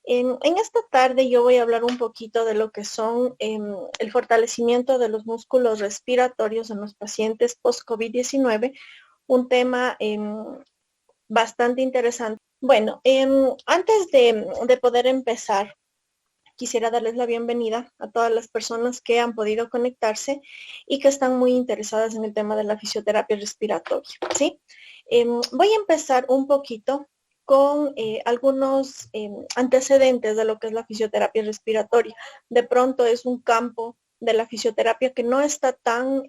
En esta tarde yo voy a hablar un poquito de lo que son el fortalecimiento de los músculos respiratorios en los pacientes post-COVID-19, un tema bastante interesante. Bueno, antes de poder empezar, quisiera darles la bienvenida a todas las personas que han podido conectarse y que están muy interesadas en el tema de la fisioterapia respiratoria, ¿sí? Voy a empezar un poquito con algunos antecedentes de lo que es la fisioterapia respiratoria. De pronto es un campo de la fisioterapia que no está tan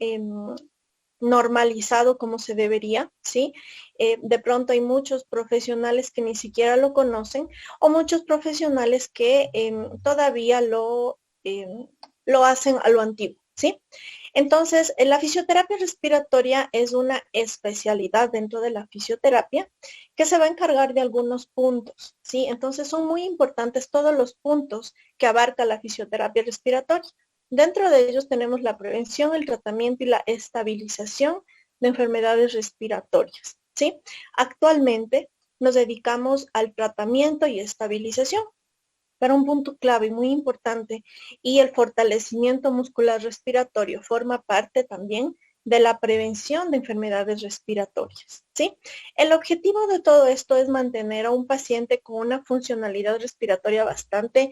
normalizado como se debería, ¿sí? De pronto hay muchos profesionales que ni siquiera lo conocen o muchos profesionales que todavía lo hacen a lo antiguo, ¿sí? Entonces, la fisioterapia respiratoria es una especialidad dentro de la fisioterapia que se va a encargar de algunos puntos, ¿sí? Entonces, son muy importantes todos los puntos que abarca la fisioterapia respiratoria. Dentro de ellos tenemos la prevención, el tratamiento y la estabilización de enfermedades respiratorias, ¿sí? Actualmente nos dedicamos al tratamiento y estabilización, pero un punto clave y muy importante, y el fortalecimiento muscular respiratorio forma parte también de la prevención de enfermedades respiratorias, ¿sí? El objetivo de todo esto es mantener a un paciente con una funcionalidad respiratoria bastante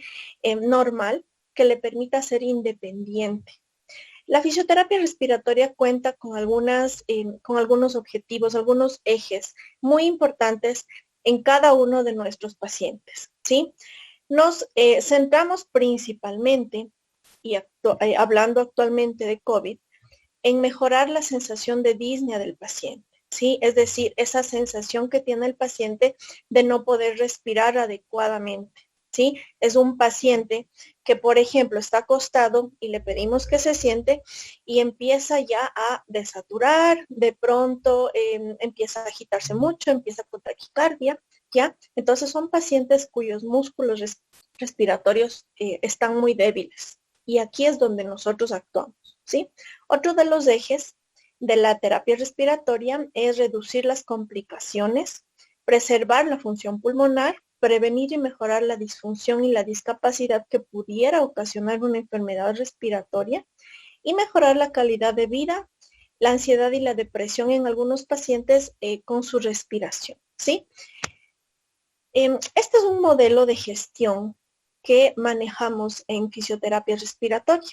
normal, que le permita ser independiente. La fisioterapia respiratoria cuenta con algunos objetivos, algunos ejes muy importantes en cada uno de nuestros pacientes, ¿sí? Nos centramos principalmente, y hablando actualmente de COVID, en mejorar la sensación de disnea del paciente, ¿sí? Es decir, esa sensación que tiene el paciente de no poder respirar adecuadamente, ¿sí? Es un paciente que, por ejemplo, está acostado y le pedimos que se siente y empieza ya a desaturar, de pronto empieza a agitarse mucho, empieza con taquicardia, ¿ya? Entonces son pacientes cuyos músculos respiratorios están muy débiles y aquí es donde nosotros actuamos, ¿sí? Otro de los ejes de la terapia respiratoria es reducir las complicaciones, preservar la función pulmonar, prevenir y mejorar la disfunción y la discapacidad que pudiera ocasionar una enfermedad respiratoria y mejorar la calidad de vida, la ansiedad y la depresión en algunos pacientes con su respiración, ¿sí? Este es un modelo de gestión que manejamos en fisioterapia respiratoria,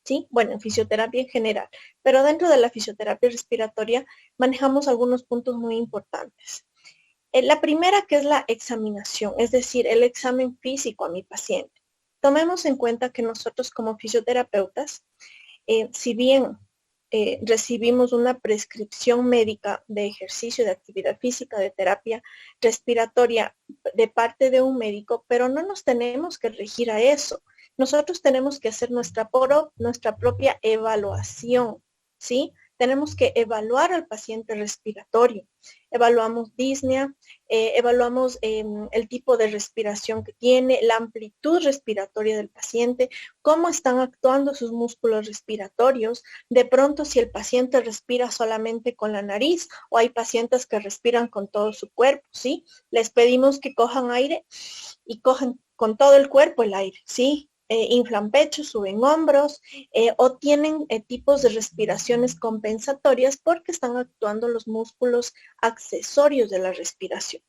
¿sí? Bueno, en fisioterapia en general, pero dentro de la fisioterapia respiratoria manejamos algunos puntos muy importantes. La primera, que es la examinación, es decir, el examen físico a mi paciente. Tomemos en cuenta que nosotros como fisioterapeutas, si bien recibimos una prescripción médica de ejercicio, de actividad física, de terapia respiratoria de parte de un médico, pero no nos tenemos que regir a eso. Nosotros tenemos que hacer nuestra propia evaluación, ¿sí? Tenemos que evaluar al paciente respiratorio. Evaluamos disnea, evaluamos el tipo de respiración que tiene, la amplitud respiratoria del paciente, cómo están actuando sus músculos respiratorios. De pronto, si el paciente respira solamente con la nariz o hay pacientes que respiran con todo su cuerpo, ¿sí? Les pedimos que cojan aire y cogen con todo el cuerpo el aire, ¿sí? Inflan pechos, suben hombros o tienen tipos de respiraciones compensatorias porque están actuando los músculos accesorios de la respiración.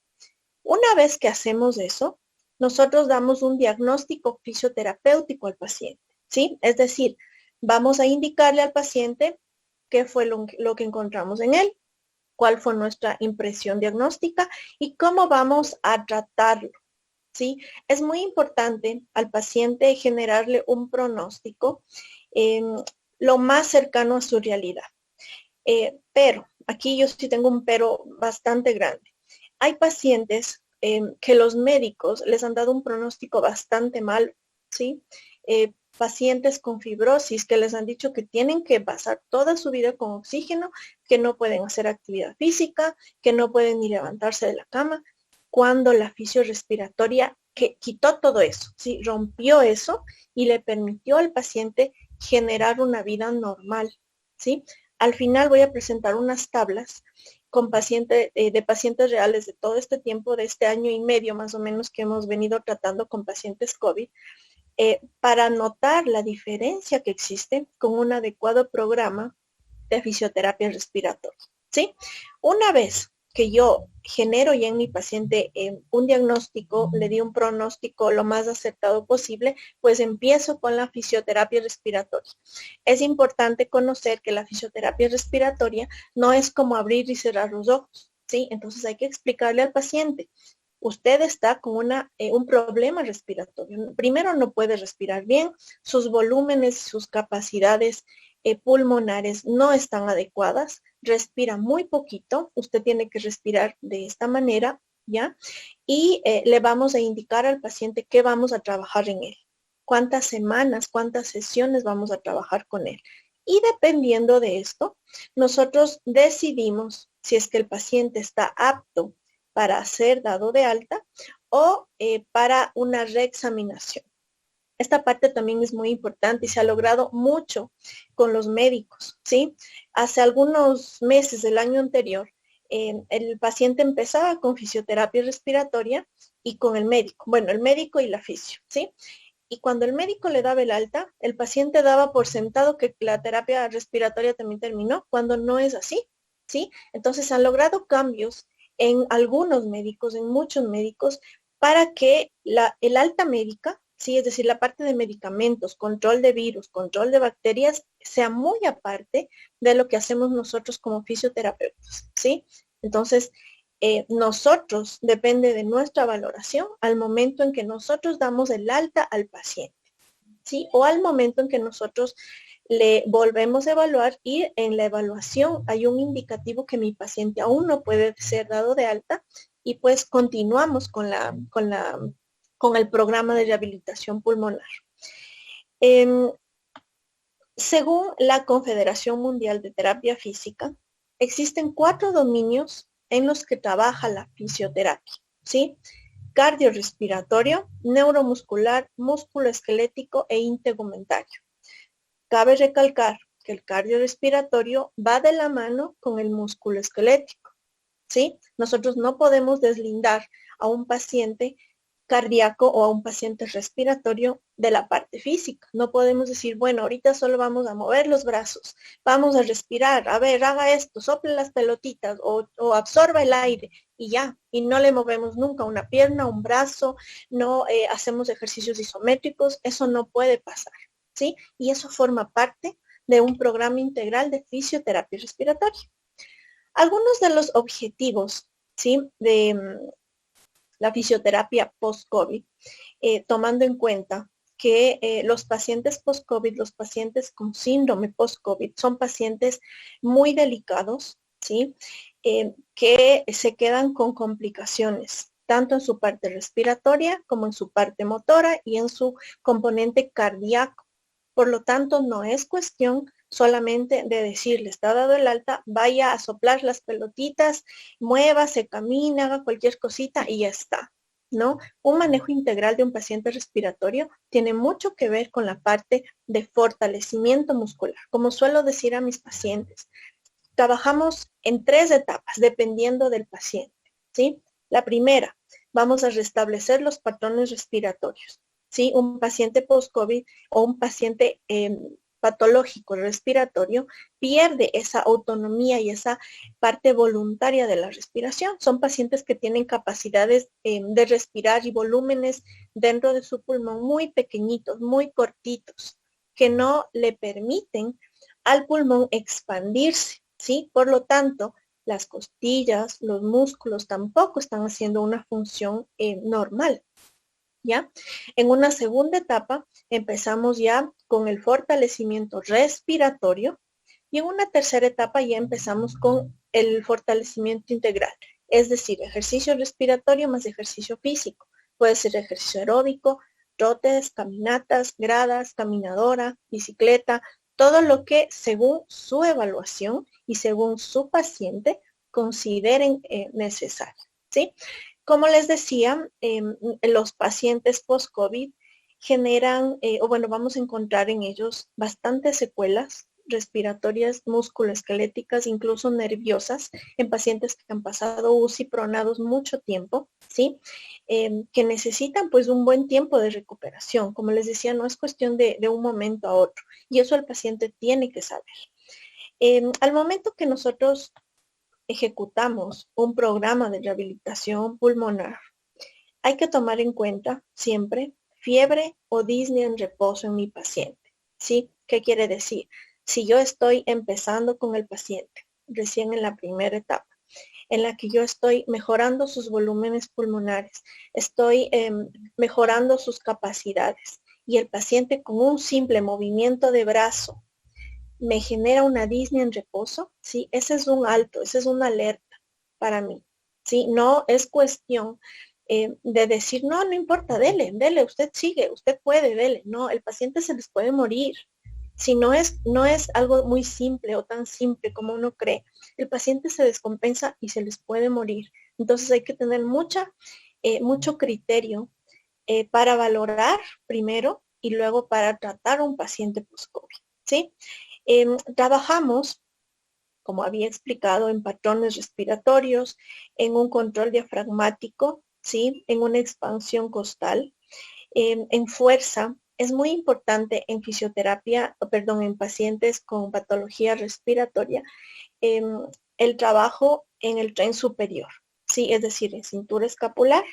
Una vez que hacemos eso, nosotros damos un diagnóstico fisioterapéutico al paciente, ¿sí? Es decir, vamos a indicarle al paciente qué fue lo que encontramos en él, cuál fue nuestra impresión diagnóstica y cómo vamos a tratarlo, ¿sí? Es muy importante al paciente generarle un pronóstico eh, lo más cercano a su realidad. Pero, aquí yo sí tengo un pero bastante grande. Hay pacientes que los médicos les han dado un pronóstico bastante malo, ¿sí? Pacientes con fibrosis que les han dicho que tienen que pasar toda su vida con oxígeno, que no pueden hacer actividad física, que no pueden ni levantarse de la cama, cuando la fisiorrespiratoria que quitó todo eso, ¿sí? Rompió eso y le permitió al paciente generar una vida normal, ¿sí? Al final voy a presentar unas tablas con de pacientes reales de todo este tiempo, de este año y medio más o menos que hemos venido tratando con pacientes COVID, para notar la diferencia que existe con un adecuado programa de fisioterapia respiratoria, ¿sí? Una vez que yo genero ya en mi paciente un diagnóstico, le di un pronóstico lo más acertado posible, pues empiezo con la fisioterapia respiratoria. Es importante conocer que la fisioterapia respiratoria no es como abrir y cerrar los ojos, ¿sí? Entonces hay que explicarle al paciente, usted está con un problema respiratorio. Primero no puede respirar bien, sus volúmenes, sus capacidades pulmonares no están adecuadas, respira muy poquito, usted tiene que respirar de esta manera, ¿ya? Y le vamos a indicar al paciente qué vamos a trabajar en él, cuántas semanas, cuántas sesiones vamos a trabajar con él. Y dependiendo de esto, nosotros decidimos si es que el paciente está apto para ser dado de alta o para una reexaminación. Esta parte también es muy importante y se ha logrado mucho con los médicos, ¿sí? Hace algunos meses del año anterior, el paciente empezaba con fisioterapia respiratoria y con el médico, bueno, el médico y la fisio, ¿sí? Y cuando el médico le daba el alta, el paciente daba por sentado que la terapia respiratoria también terminó, cuando no es así, ¿sí? Entonces han logrado cambios en algunos médicos, en muchos médicos, para que el alta médica, sí, es decir, la parte de medicamentos, control de virus, control de bacterias, sea muy aparte de lo que hacemos nosotros como fisioterapeutas, ¿sí? Entonces, nosotros, depende de nuestra valoración al momento en que nosotros damos el alta al paciente, ¿sí? O al momento en que nosotros le volvemos a evaluar y en la evaluación hay un indicativo que mi paciente aún no puede ser dado de alta y pues continuamos con el programa de rehabilitación pulmonar. Según la Confederación Mundial de Terapia Física, existen 4 dominios en los que trabaja la fisioterapia, ¿sí? Cardiorrespiratorio, neuromuscular, musculoesquelético e integumentario. Cabe recalcar que el cardiorrespiratorio va de la mano con el músculo esquelético, ¿sí? Nosotros no podemos deslindar a un paciente cardíaco o a un paciente respiratorio de la parte física. No podemos decir, bueno, ahorita solo vamos a mover los brazos, vamos a respirar, a ver, haga esto, sople las pelotitas o absorba el aire y ya, y no le movemos nunca una pierna, un brazo, no hacemos ejercicios isométricos, eso no puede pasar, ¿sí? Y eso forma parte de un programa integral de fisioterapia respiratoria. Algunos de los objetivos, ¿sí? de la fisioterapia post-COVID, tomando en cuenta que los pacientes post-COVID, los pacientes con síndrome post-COVID, son pacientes muy delicados, ¿sí? Que se quedan con complicaciones, tanto en su parte respiratoria como en su parte motora y en su componente cardíaco. Por lo tanto, no es cuestión solamente de decirle, está dado el alta, vaya a soplar las pelotitas, mueva, se camina, haga cualquier cosita y ya está, ¿no? Un manejo integral de un paciente respiratorio tiene mucho que ver con la parte de fortalecimiento muscular. Como suelo decir a mis pacientes, trabajamos en 3 etapas dependiendo del paciente, ¿sí? La primera, vamos a restablecer los patrones respiratorios, ¿sí? Un paciente post-COVID o un paciente patológico respiratorio pierde esa autonomía y esa parte voluntaria de la respiración. Son pacientes que tienen capacidades de respirar y volúmenes dentro de su pulmón muy pequeñitos, muy cortitos, que no le permiten al pulmón expandirse, ¿sí? Por lo tanto, las costillas, los músculos tampoco están haciendo una función normal, ¿ya? En una segunda etapa empezamos ya con el fortalecimiento respiratorio y en una tercera etapa ya empezamos con el fortalecimiento integral, es decir, ejercicio respiratorio más ejercicio físico. Puede ser ejercicio aeróbico, trotes, caminatas, gradas, caminadora, bicicleta, todo lo que según su evaluación y según su paciente consideren necesario, ¿sí? Como les decía, los pacientes post-COVID generan, o bueno, vamos a encontrar en ellos bastantes secuelas respiratorias musculoesqueléticas, incluso nerviosas, en pacientes que han pasado UCI pronados mucho tiempo, ¿sí? Que necesitan pues un buen tiempo de recuperación. Como les decía, no es cuestión de un momento a otro, y eso el paciente tiene que saber. Al momento que nosotros ejecutamos un programa de rehabilitación pulmonar, hay que tomar en cuenta siempre fiebre o disnea en reposo en mi paciente, ¿sí? ¿Qué quiere decir? Si yo estoy empezando con el paciente, recién en la primera etapa, en la que yo estoy mejorando sus volúmenes pulmonares, estoy mejorando sus capacidades, y el paciente con un simple movimiento de brazo me genera una disnea en reposo, ¿sí? Ese es un alto, esa es una alerta para mí, ¿sí? No es cuestión de decir, no, no importa, dele, dele, usted sigue, usted puede, dele. No, el paciente se les puede morir. Si no es algo muy simple o tan simple como uno cree, el paciente se descompensa y se les puede morir. Entonces hay que tener mucho criterio para valorar primero y luego para tratar a un paciente post-COVID, ¿sí? Trabajamos, como había explicado, en patrones respiratorios, en un control diafragmático, ¿sí? En una expansión costal, en fuerza. Es muy importante en fisioterapia, perdón, en pacientes con patología respiratoria, el trabajo en el tren superior, ¿sí? Es decir, en cintura escapular,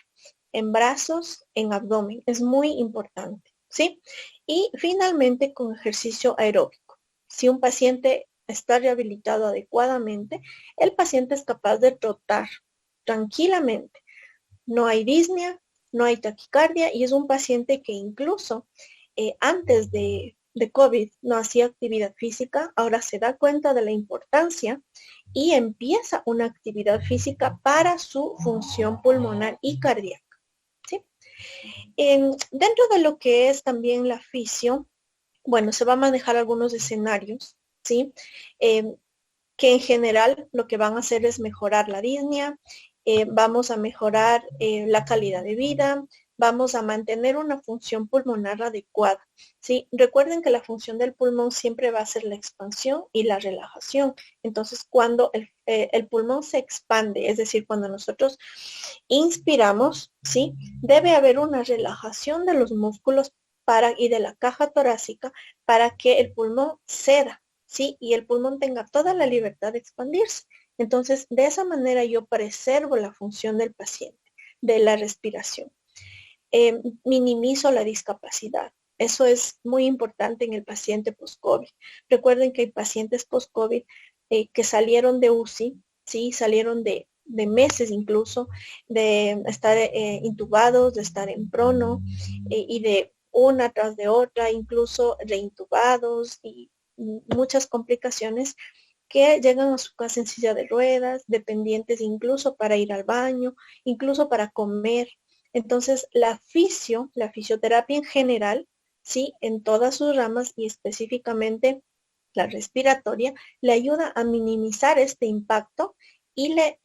en brazos, en abdomen. Es muy importante, ¿sí? Y finalmente con ejercicio aeróbico. Si un paciente está rehabilitado adecuadamente, el paciente es capaz de trotar tranquilamente. No hay disnea, no hay taquicardia, y es un paciente que incluso antes de COVID no hacía actividad física, ahora se da cuenta de la importancia y empieza una actividad física para su función pulmonar y cardíaca, ¿sí? Dentro de lo que es también la fisio, bueno, se va a manejar algunos escenarios, ¿sí? Eh, que en general lo que van a hacer es mejorar la disnea, vamos a mejorar la calidad de vida, vamos a mantener una función pulmonar adecuada, ¿sí? Recuerden que la función del pulmón siempre va a ser la expansión y la relajación. Entonces, cuando el pulmón se expande, es decir, cuando nosotros inspiramos, ¿sí? Debe haber una relajación de los músculos y de la caja torácica para que el pulmón ceda, ¿sí? Y el pulmón tenga toda la libertad de expandirse. Entonces, de esa manera yo preservo la función del paciente, de la respiración. Minimizo la discapacidad. Eso es muy importante en el paciente post-COVID. Recuerden que hay pacientes post-COVID que salieron de UCI, ¿sí? Salieron de meses incluso, de estar intubados, de estar en prono y de una tras de otra, incluso reintubados y muchas complicaciones, que llegan a su casa en silla de ruedas, dependientes incluso para ir al baño, incluso para comer. Entonces, la fisioterapia en general, sí, en todas sus ramas y específicamente la respiratoria, le ayuda a minimizar este impacto y le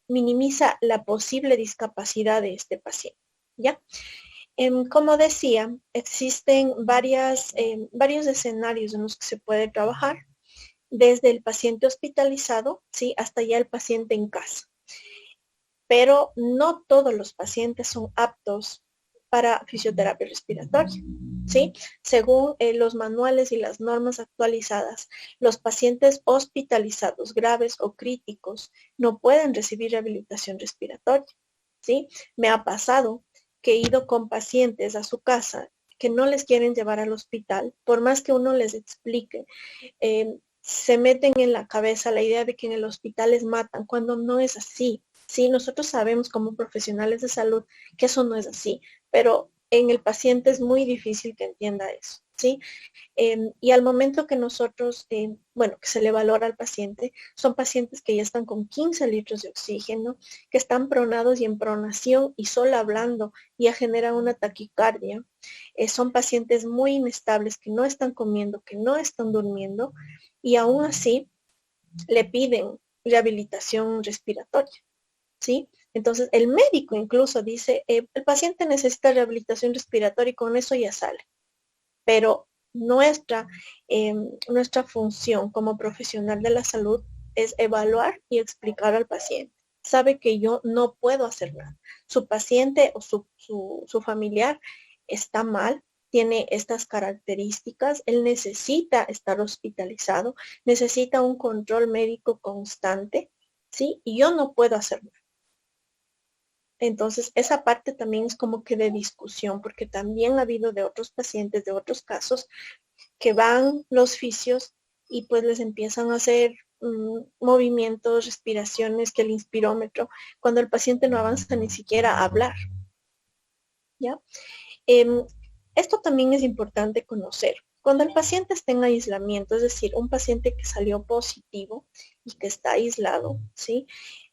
minimiza la posible discapacidad de este paciente, ¿ya? Como decía, existen varios escenarios en los que se puede trabajar, desde el paciente hospitalizado, ¿sí? Hasta ya el paciente en casa. Pero no todos los pacientes son aptos para fisioterapia respiratoria, ¿sí? Según los manuales y las normas actualizadas, los pacientes hospitalizados graves o críticos no pueden recibir rehabilitación respiratoria, ¿sí? Me ha pasado que he ido con pacientes a su casa que no les quieren llevar al hospital, por más que uno les explique, se meten en la cabeza la idea de que en el hospital les matan, cuando no es así. Sí, nosotros sabemos como profesionales de salud que eso no es así, pero en el paciente es muy difícil que entienda eso, ¿sí? Y al momento que nosotros, que se le valora al paciente, son pacientes que ya están con 15 litros de oxígeno, que están pronados y en pronación y solo hablando ya genera una taquicardia. Son pacientes muy inestables que no están comiendo, que no están durmiendo y aún así le piden rehabilitación respiratoria, ¿sí? Entonces el médico incluso dice, el paciente necesita rehabilitación respiratoria y con eso ya sale. Pero nuestra función como profesional de la salud es evaluar y explicar al paciente. Sabe que yo no puedo hacer nada. Su paciente o su familiar está mal, tiene estas características, él necesita estar hospitalizado, necesita un control médico constante, ¿sí? Y yo no puedo hacer nada. Entonces, esa parte también es como que de discusión, porque también ha habido de otros pacientes, de otros casos, que van los fisios y pues les empiezan a hacer movimientos, respiraciones, que el inspirómetro, cuando el paciente no avanza ni siquiera a hablar, ¿ya? Em, Esto también es importante conocer. Cuando el paciente está en aislamiento, es decir, un paciente que salió positivo y que está aislado, ¿sí?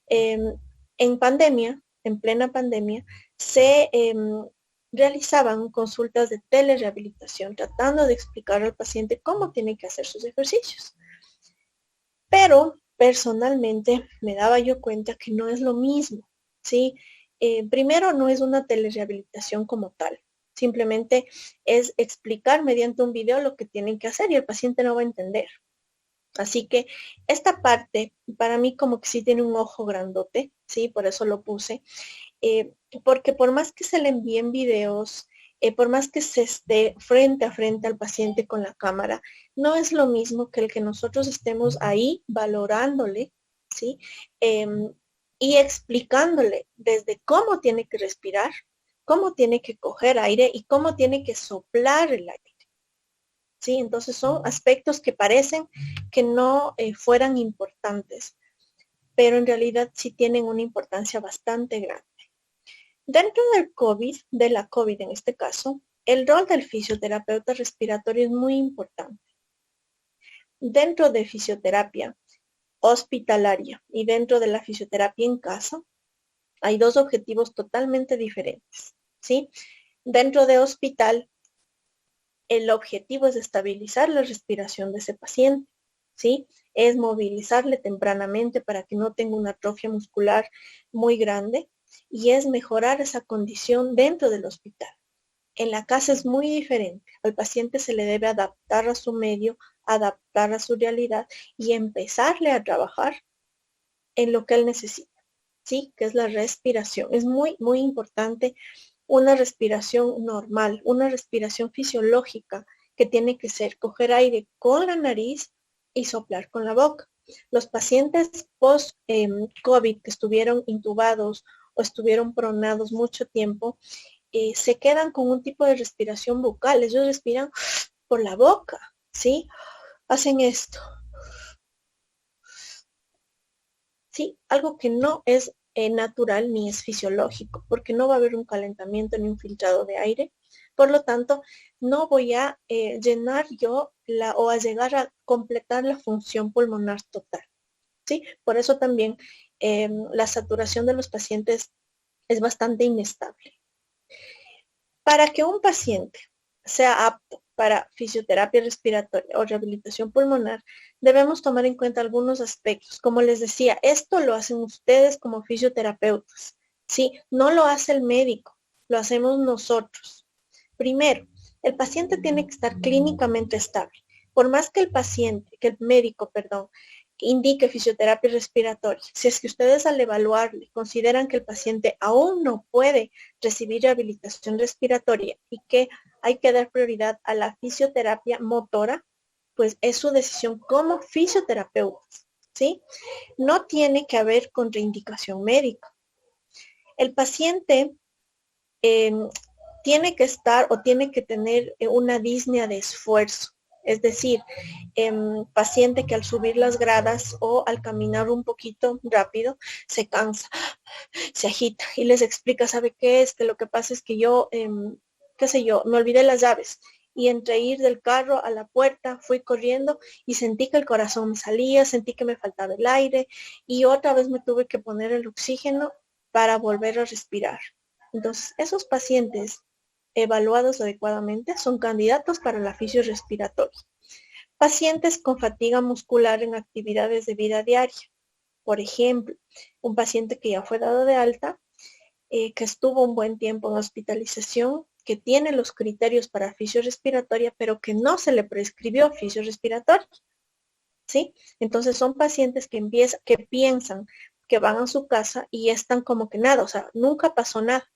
En pandemia, en plena pandemia, se realizaban consultas de telerehabilitación tratando de explicar al paciente cómo tiene que hacer sus ejercicios. Pero personalmente me daba yo cuenta que no es lo mismo, ¿sí? Primero, no es una telerehabilitación como tal. Simplemente es explicar mediante un video lo que tienen que hacer y el paciente no va a entender. Así que esta parte para mí como que sí tiene un ojo grandote, ¿sí? Por eso lo puse. Porque por más que se le envíen videos, por más que se esté frente a frente al paciente con la cámara, no es lo mismo que el que nosotros estemos ahí valorándole, ¿sí? Y explicándole desde cómo tiene que respirar, cómo tiene que coger aire y cómo tiene que soplar el aire. ¿Sí? Entonces son aspectos que parecen que no fueran importantes, pero en realidad sí tienen una importancia bastante grande. Dentro del COVID, de la COVID en este caso, el rol del fisioterapeuta respiratorio es muy importante. Dentro de fisioterapia hospitalaria y dentro de la fisioterapia en casa, hay dos objetivos totalmente diferentes, ¿sí? Dentro de hospital, el objetivo es estabilizar la respiración de ese paciente, ¿sí? Es movilizarle tempranamente para que no tenga una atrofia muscular muy grande y es mejorar esa condición dentro del hospital. En la casa es muy diferente. Al paciente se le debe adaptar a su medio, adaptar a su realidad y empezarle a trabajar en lo que él necesita, ¿sí? Que es la respiración. Es muy, muy importante una respiración normal, una respiración fisiológica que tiene que ser coger aire con la nariz y soplar con la boca. Los pacientes post-COVID que estuvieron intubados o estuvieron pronados mucho tiempo, se quedan con un tipo de respiración bucal. Ellos respiran por la boca, ¿sí? Hacen esto, ¿sí? Algo que no es natural ni es fisiológico, porque no va a haber un calentamiento ni un filtrado de aire. Por lo tanto, no voy a llenar yo o a llegar a completar la función pulmonar total, ¿sí? Por eso también la saturación de los pacientes es bastante inestable. Para que un paciente sea apto para fisioterapia respiratoria o rehabilitación pulmonar, debemos tomar en cuenta algunos aspectos. Como les decía, esto lo hacen ustedes como fisioterapeutas, ¿sí? No lo hace el médico, lo hacemos nosotros. Primero, el paciente tiene que estar clínicamente estable. Por más que el médico, perdón, indique fisioterapia respiratoria, si es que ustedes al evaluarle consideran que el paciente aún no puede recibir rehabilitación respiratoria y que hay que dar prioridad a la fisioterapia motora, pues es su decisión como fisioterapeutas, ¿sí? No tiene que haber contraindicación médica. El paciente eh, tiene que estar o tiene que tener una disnea de esfuerzo. Es decir, paciente que al subir las gradas o al caminar un poquito rápido se cansa, se agita y les explica, ¿sabe qué es? Que lo que pasa es que yo, qué sé yo, me olvidé las llaves y entre ir del carro a la puerta fui corriendo y sentí que el corazón me salía, sentí que me faltaba el aire y otra vez me tuve que poner el oxígeno para volver a respirar. Entonces, esos pacientes evaluados adecuadamente son candidatos para la fisio respiratoria. Pacientes con fatiga muscular en actividades de vida diaria. Por ejemplo, un paciente que ya fue dado de alta, que estuvo un buen tiempo en hospitalización, que tiene los criterios para fisiorrespiratoria, pero que no se le prescribió fisiorrespiratoria, ¿sí? Entonces son pacientes que piensan que van a su casa y están como que nada, o sea, nunca pasó nada.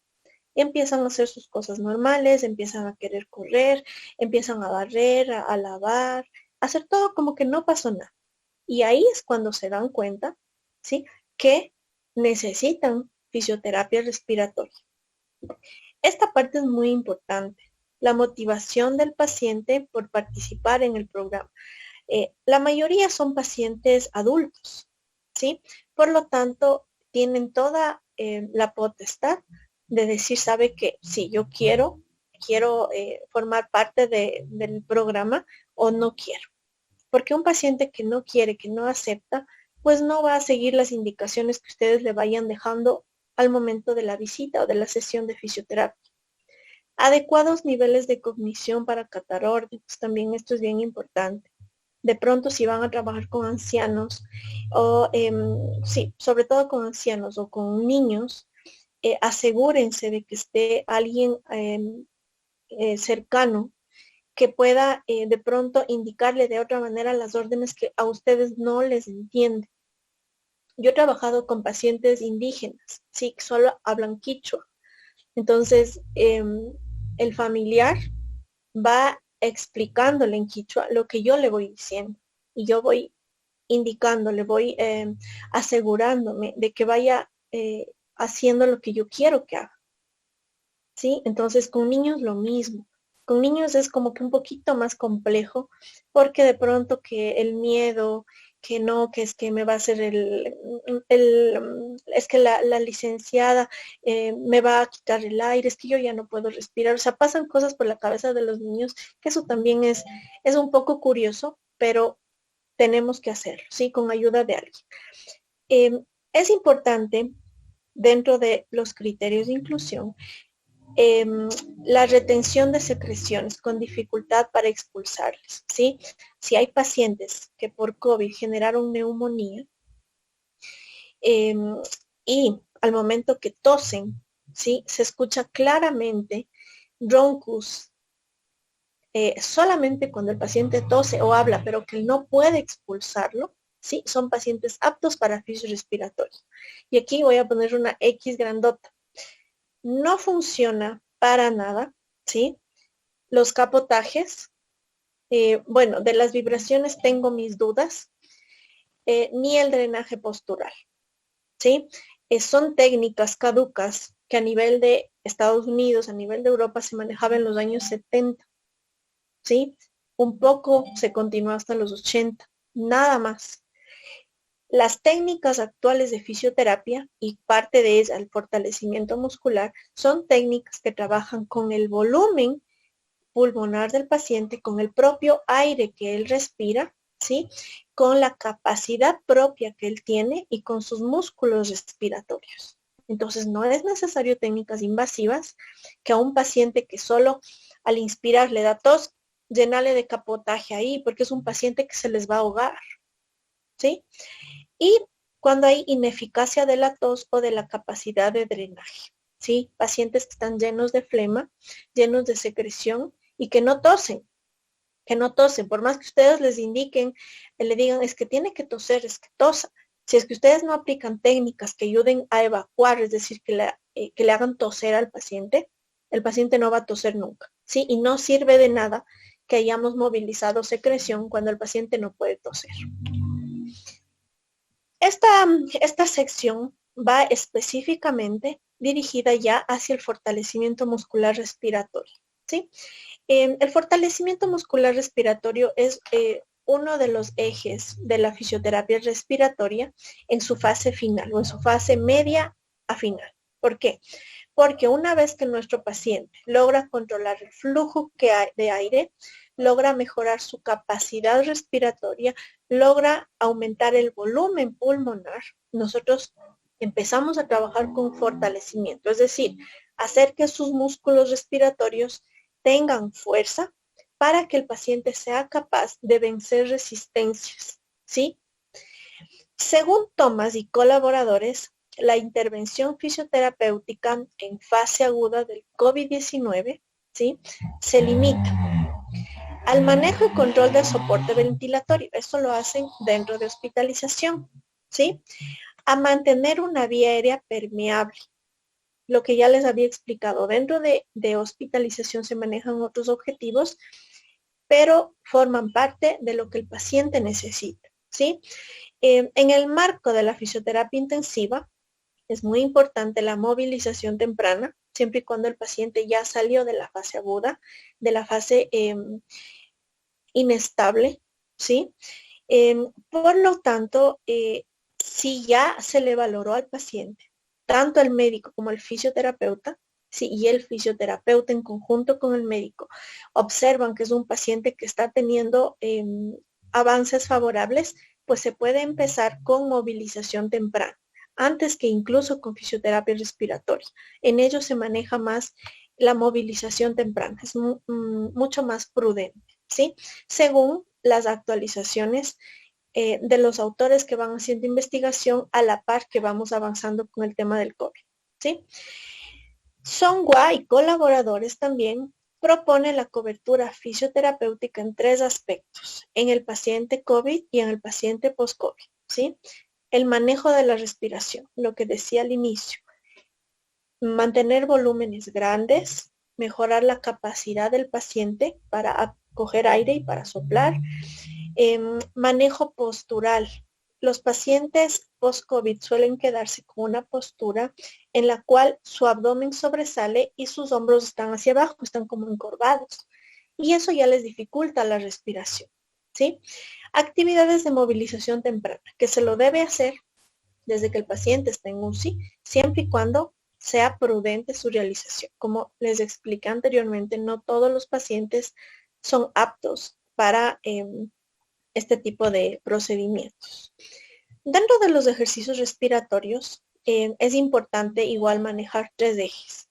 Empiezan a hacer sus cosas normales, empiezan a querer correr, empiezan a barrer, a lavar, a hacer todo como que no pasó nada. Y ahí es cuando se dan cuenta, ¿sí? Que necesitan fisioterapia respiratoria. Esta parte es muy importante, la motivación del paciente por participar en el programa. La mayoría son pacientes adultos, ¿sí? Por lo tanto, tienen toda la potestad de decir, sabe que si yo quiero formar parte del programa o no quiero. Porque un paciente que no quiere, que no acepta, pues no va a seguir las indicaciones que ustedes le vayan dejando al momento de la visita o de la sesión de fisioterapia. Adecuados niveles de cognición para acatar órdenes, también esto es bien importante. De pronto si van a trabajar con ancianos o sí, sobre todo con ancianos o con niños, asegúrense de que esté alguien cercano que pueda de pronto indicarle de otra manera las órdenes que a ustedes no les entienden. Yo he trabajado con pacientes indígenas, sí, que solo hablan quichua. Entonces, el familiar va explicándole en quichua lo que yo le voy diciendo. Y yo voy indicándole, voy asegurándome de que vaya haciendo lo que yo quiero que haga. ¿Sí? Entonces, con niños lo mismo. Con niños es como que un poquito más complejo, porque de pronto que el miedo, que no, que es que me va a hacer es que la licenciada me va a quitar el aire, es que yo ya no puedo respirar. O sea, pasan cosas por la cabeza de los niños, que eso también es un poco curioso, pero tenemos que hacerlo, ¿sí? Con ayuda de alguien. Es importante, dentro de los criterios de inclusión, la retención de secreciones con dificultad para expulsarles, ¿sí? Si hay pacientes que por COVID generaron neumonía eh, y al momento que tosen, ¿sí? Se escucha claramente roncus, solamente cuando el paciente tose o habla, pero que no puede expulsarlo, ¿sí? Son pacientes aptos para fisio respiratorio. Y aquí voy a poner una X grandota. No funciona para nada, ¿sí? Los capotajes, bueno, de las vibraciones tengo mis dudas, ni el drenaje postural, ¿sí? Son técnicas caducas que a nivel de Estados Unidos, a nivel de Europa se manejaba en los años 70, ¿sí? Un poco se continuó hasta los 80, nada más. Las técnicas actuales de fisioterapia y parte de ella el fortalecimiento muscular son técnicas que trabajan con el volumen pulmonar del paciente, con el propio aire que él respira, ¿sí? Con la capacidad propia que él tiene y con sus músculos respiratorios. Entonces no es necesario técnicas invasivas que a un paciente que solo al inspirar le da tos, llenarle de capotaje ahí, porque es un paciente que se les va a ahogar, ¿sí? Y cuando hay ineficacia de la tos o de la capacidad de drenaje, ¿sí? Pacientes que están llenos de flema, llenos de secreción y que no tosen, por más que ustedes les indiquen, le digan, es que tiene que toser, es que tosa. Si es que ustedes no aplican técnicas que ayuden a evacuar, es decir, que le hagan toser al paciente, el paciente no va a toser nunca, ¿sí? Y no sirve de nada que hayamos movilizado secreción cuando el paciente no puede toser. Esta sección va específicamente dirigida ya hacia el fortalecimiento muscular respiratorio, ¿sí? El fortalecimiento muscular respiratorio es uno de los ejes de la fisioterapia respiratoria en su fase final o en su fase media a final. ¿Por qué? Porque una vez que nuestro paciente logra controlar el flujo de aire, logra mejorar su capacidad respiratoria, logra aumentar el volumen pulmonar, nosotros empezamos a trabajar con fortalecimiento, es decir, hacer que sus músculos respiratorios tengan fuerza para que el paciente sea capaz de vencer resistencias, ¿sí? Según Thomas y colaboradores, la intervención fisioterapéutica en fase aguda del COVID-19 ¿sí? Se limita al manejo y control del soporte ventilatorio. Esto lo hacen dentro de hospitalización, ¿sí? A mantener una vía aérea permeable. Lo que ya les había explicado, dentro de hospitalización se manejan otros objetivos, pero forman parte de lo que el paciente necesita, ¿sí? En el marco de la fisioterapia intensiva, es muy importante la movilización temprana, siempre y cuando el paciente ya salió de la fase aguda, de la fase inestable, ¿sí? Por lo tanto, si ya se le valoró al paciente, tanto el médico como el fisioterapeuta, sí, y el fisioterapeuta en conjunto con el médico observan que es un paciente que está teniendo avances favorables, pues se puede empezar con movilización temprana, antes que incluso con fisioterapia respiratoria. En ello se maneja más la movilización temprana, es mucho más prudente, ¿sí? Según las actualizaciones de los autores que van haciendo investigación a la par que vamos avanzando con el tema del COVID, ¿sí? Songhua y colaboradores también propone la cobertura fisioterapéutica en 3 aspectos, en el paciente COVID y en el paciente post-COVID, ¿sí? El manejo de la respiración, lo que decía al inicio, mantener volúmenes grandes, mejorar la capacidad del paciente para coger aire y para soplar, manejo postural. Los pacientes post-COVID suelen quedarse con una postura en la cual su abdomen sobresale y sus hombros están hacia abajo, están como encorvados. Y eso ya les dificulta la respiración, ¿sí? Actividades de movilización temprana, que se lo debe hacer desde que el paciente está en UCI, siempre y cuando sea prudente su realización. Como les expliqué anteriormente, no todos los pacientes son aptos para este tipo de procedimientos. Dentro de los ejercicios respiratorios, es importante igual manejar 3 ejes.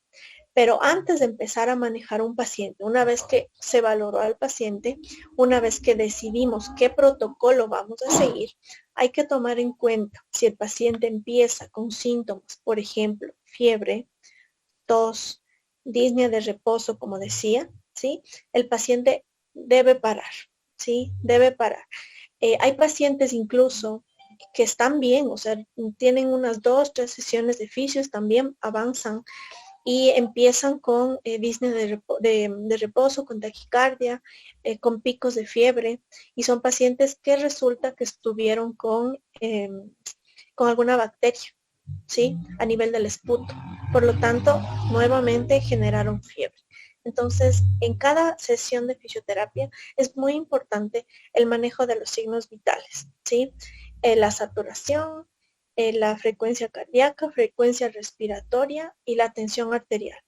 Pero antes de empezar a manejar un paciente, una vez que se valoró al paciente, una vez que decidimos qué protocolo vamos a seguir, hay que tomar en cuenta si el paciente empieza con síntomas, por ejemplo, fiebre, tos, disnea de reposo, como decía, ¿sí? El paciente debe parar, ¿sí? Debe parar. Hay pacientes incluso que están bien, o sea, tienen unas 2, 3 sesiones de fisios, también avanzan y empiezan con disnea de reposo, con taquicardia, con picos de fiebre, y son pacientes que resulta que estuvieron con alguna bacteria, ¿sí? A nivel del esputo. Por lo tanto, nuevamente generaron fiebre. Entonces, en cada sesión de fisioterapia es muy importante el manejo de los signos vitales, ¿sí? La saturación, la frecuencia cardíaca, frecuencia respiratoria y la tensión arterial.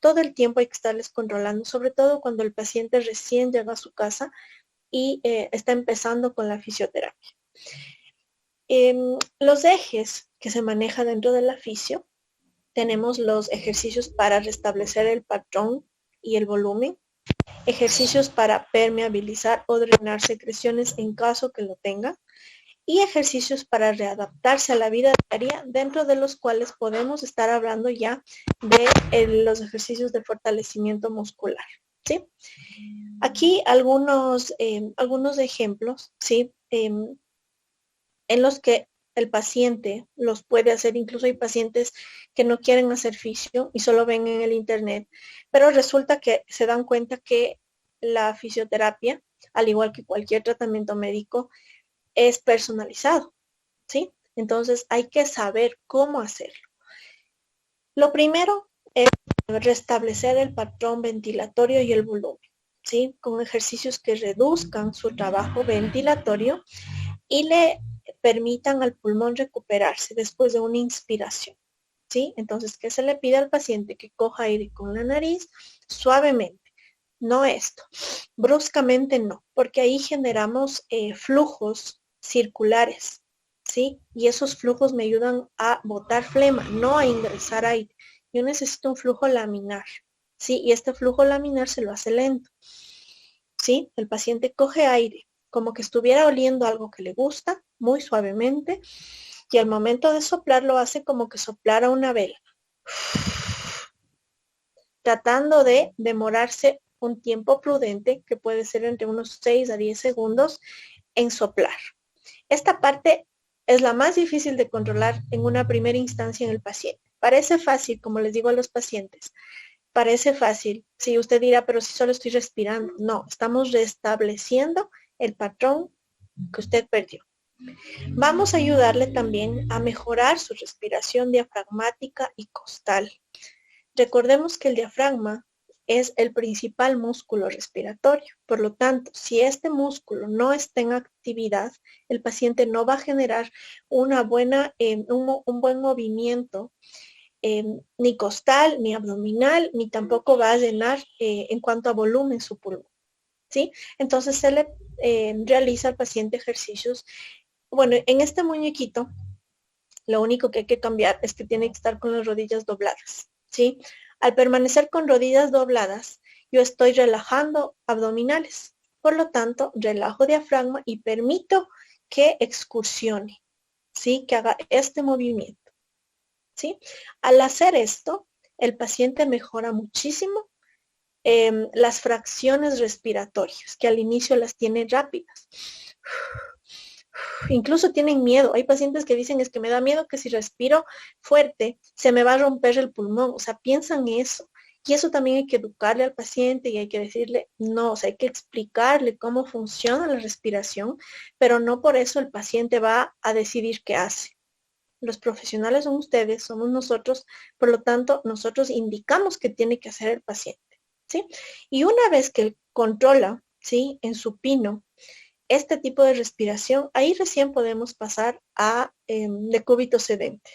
Todo el tiempo hay que estarles controlando, sobre todo cuando el paciente recién llega a su casa y está empezando con la fisioterapia. Los ejes que se maneja dentro de la fisio, tenemos los ejercicios para restablecer el patrón y el volumen, ejercicios para permeabilizar o drenar secreciones en caso que lo tenga, y ejercicios para readaptarse a la vida diaria, dentro de los cuales podemos estar hablando ya de los ejercicios de fortalecimiento muscular, ¿sí? Aquí algunos ejemplos, ¿sí? En los que el paciente los puede hacer. Incluso hay pacientes que no quieren hacer fisio y solo ven en el internet, pero resulta que se dan cuenta que la fisioterapia, al igual que cualquier tratamiento médico, es personalizado, ¿sí? Entonces hay que saber cómo hacerlo. Lo primero es restablecer el patrón ventilatorio y el volumen, ¿sí? Con ejercicios que reduzcan su trabajo ventilatorio y le permitan al pulmón recuperarse después de una inspiración, ¿sí? Entonces, ¿qué se le pide al paciente? Que coja aire con la nariz suavemente, no esto, bruscamente no, porque ahí generamos flujos circulares, ¿sí? Y esos flujos me ayudan a botar flema, no a ingresar aire. Yo necesito un flujo laminar, ¿sí? Y este flujo laminar se lo hace lento, ¿sí? El paciente coge aire, como que estuviera oliendo algo que le gusta, muy suavemente, y al momento de soplar lo hace como que soplara una vela. tratando de demorarse un tiempo prudente, que puede ser entre unos 6 a 10 segundos, en soplar. Esta parte es la más difícil de controlar en una primera instancia en el paciente. Parece fácil, como les digo a los pacientes, parece fácil. Si usted dirá, pero si solo estoy respirando. No, estamos restableciendo el patrón que usted perdió. Vamos a ayudarle también a mejorar su respiración diafragmática y costal. Recordemos que el diafragma es el principal músculo respiratorio. Por lo tanto, si este músculo no está en actividad, el paciente no va a generar una buena, un buen movimiento ni costal, ni abdominal, ni tampoco va a llenar en cuanto a volumen su pulmón. ¿Sí? Entonces se le realiza al paciente ejercicios. Bueno, en este muñequito, lo único que hay que cambiar es que tiene que estar con las rodillas dobladas. ¿Sí? Al permanecer con rodillas dobladas, yo estoy relajando abdominales. Por lo tanto, relajo diafragma y permito que excursione, ¿sí? Que haga este movimiento. ¿Sí? Al hacer esto, el paciente mejora muchísimo las fracciones respiratorias, que al inicio las tiene rápidas. Incluso tienen miedo. Hay pacientes que dicen, es que me da miedo que si respiro fuerte se me va a romper el pulmón. O sea, piensan eso. Y eso también hay que educarle al paciente y hay que decirle, no, o sea, hay que explicarle cómo funciona la respiración, pero no por eso el paciente va a decidir qué hace. Los profesionales son ustedes, somos nosotros, por lo tanto, nosotros indicamos qué tiene que hacer el paciente, ¿sí? Y una vez que él controla, ¿sí? En supino, este tipo de respiración, ahí recién podemos pasar a decúbito sedente.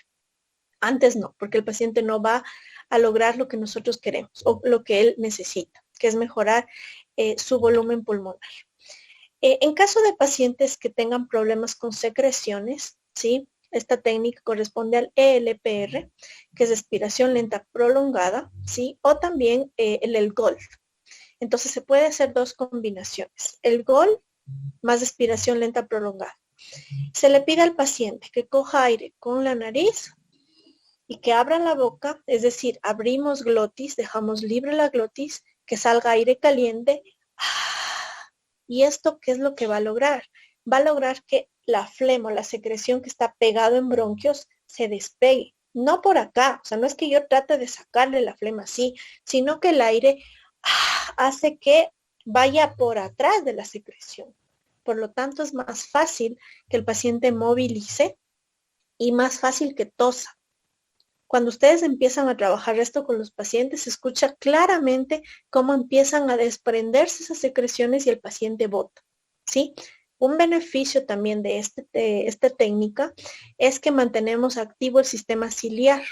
Antes no, porque el paciente no va a lograr lo que nosotros queremos o lo que él necesita, que es mejorar su volumen pulmonar. En caso de pacientes que tengan problemas con secreciones, ¿sí? Esta técnica corresponde al ELPR, que es respiración lenta prolongada, ¿sí? O también el GOLD. Entonces se puede hacer dos combinaciones. El GOLD más respiración lenta prolongada. Se le pide al paciente que coja aire con la nariz y que abra la boca, es decir, abrimos glotis, dejamos libre la glotis, que salga aire caliente. ¿Y esto qué es lo que va a lograr? Va a lograr que la flema, la secreción que está pegado en bronquios, se despegue. No por acá, o sea, no es que yo trate de sacarle la flema así, sino que el aire hace que vaya por atrás de la secreción. Por lo tanto, es más fácil que el paciente movilice y más fácil que tosa. Cuando ustedes empiezan a trabajar esto con los pacientes, se escucha claramente cómo empiezan a desprenderse esas secreciones y el paciente bota, ¿sí? Un beneficio también de esta técnica es que mantenemos activo el sistema ciliar,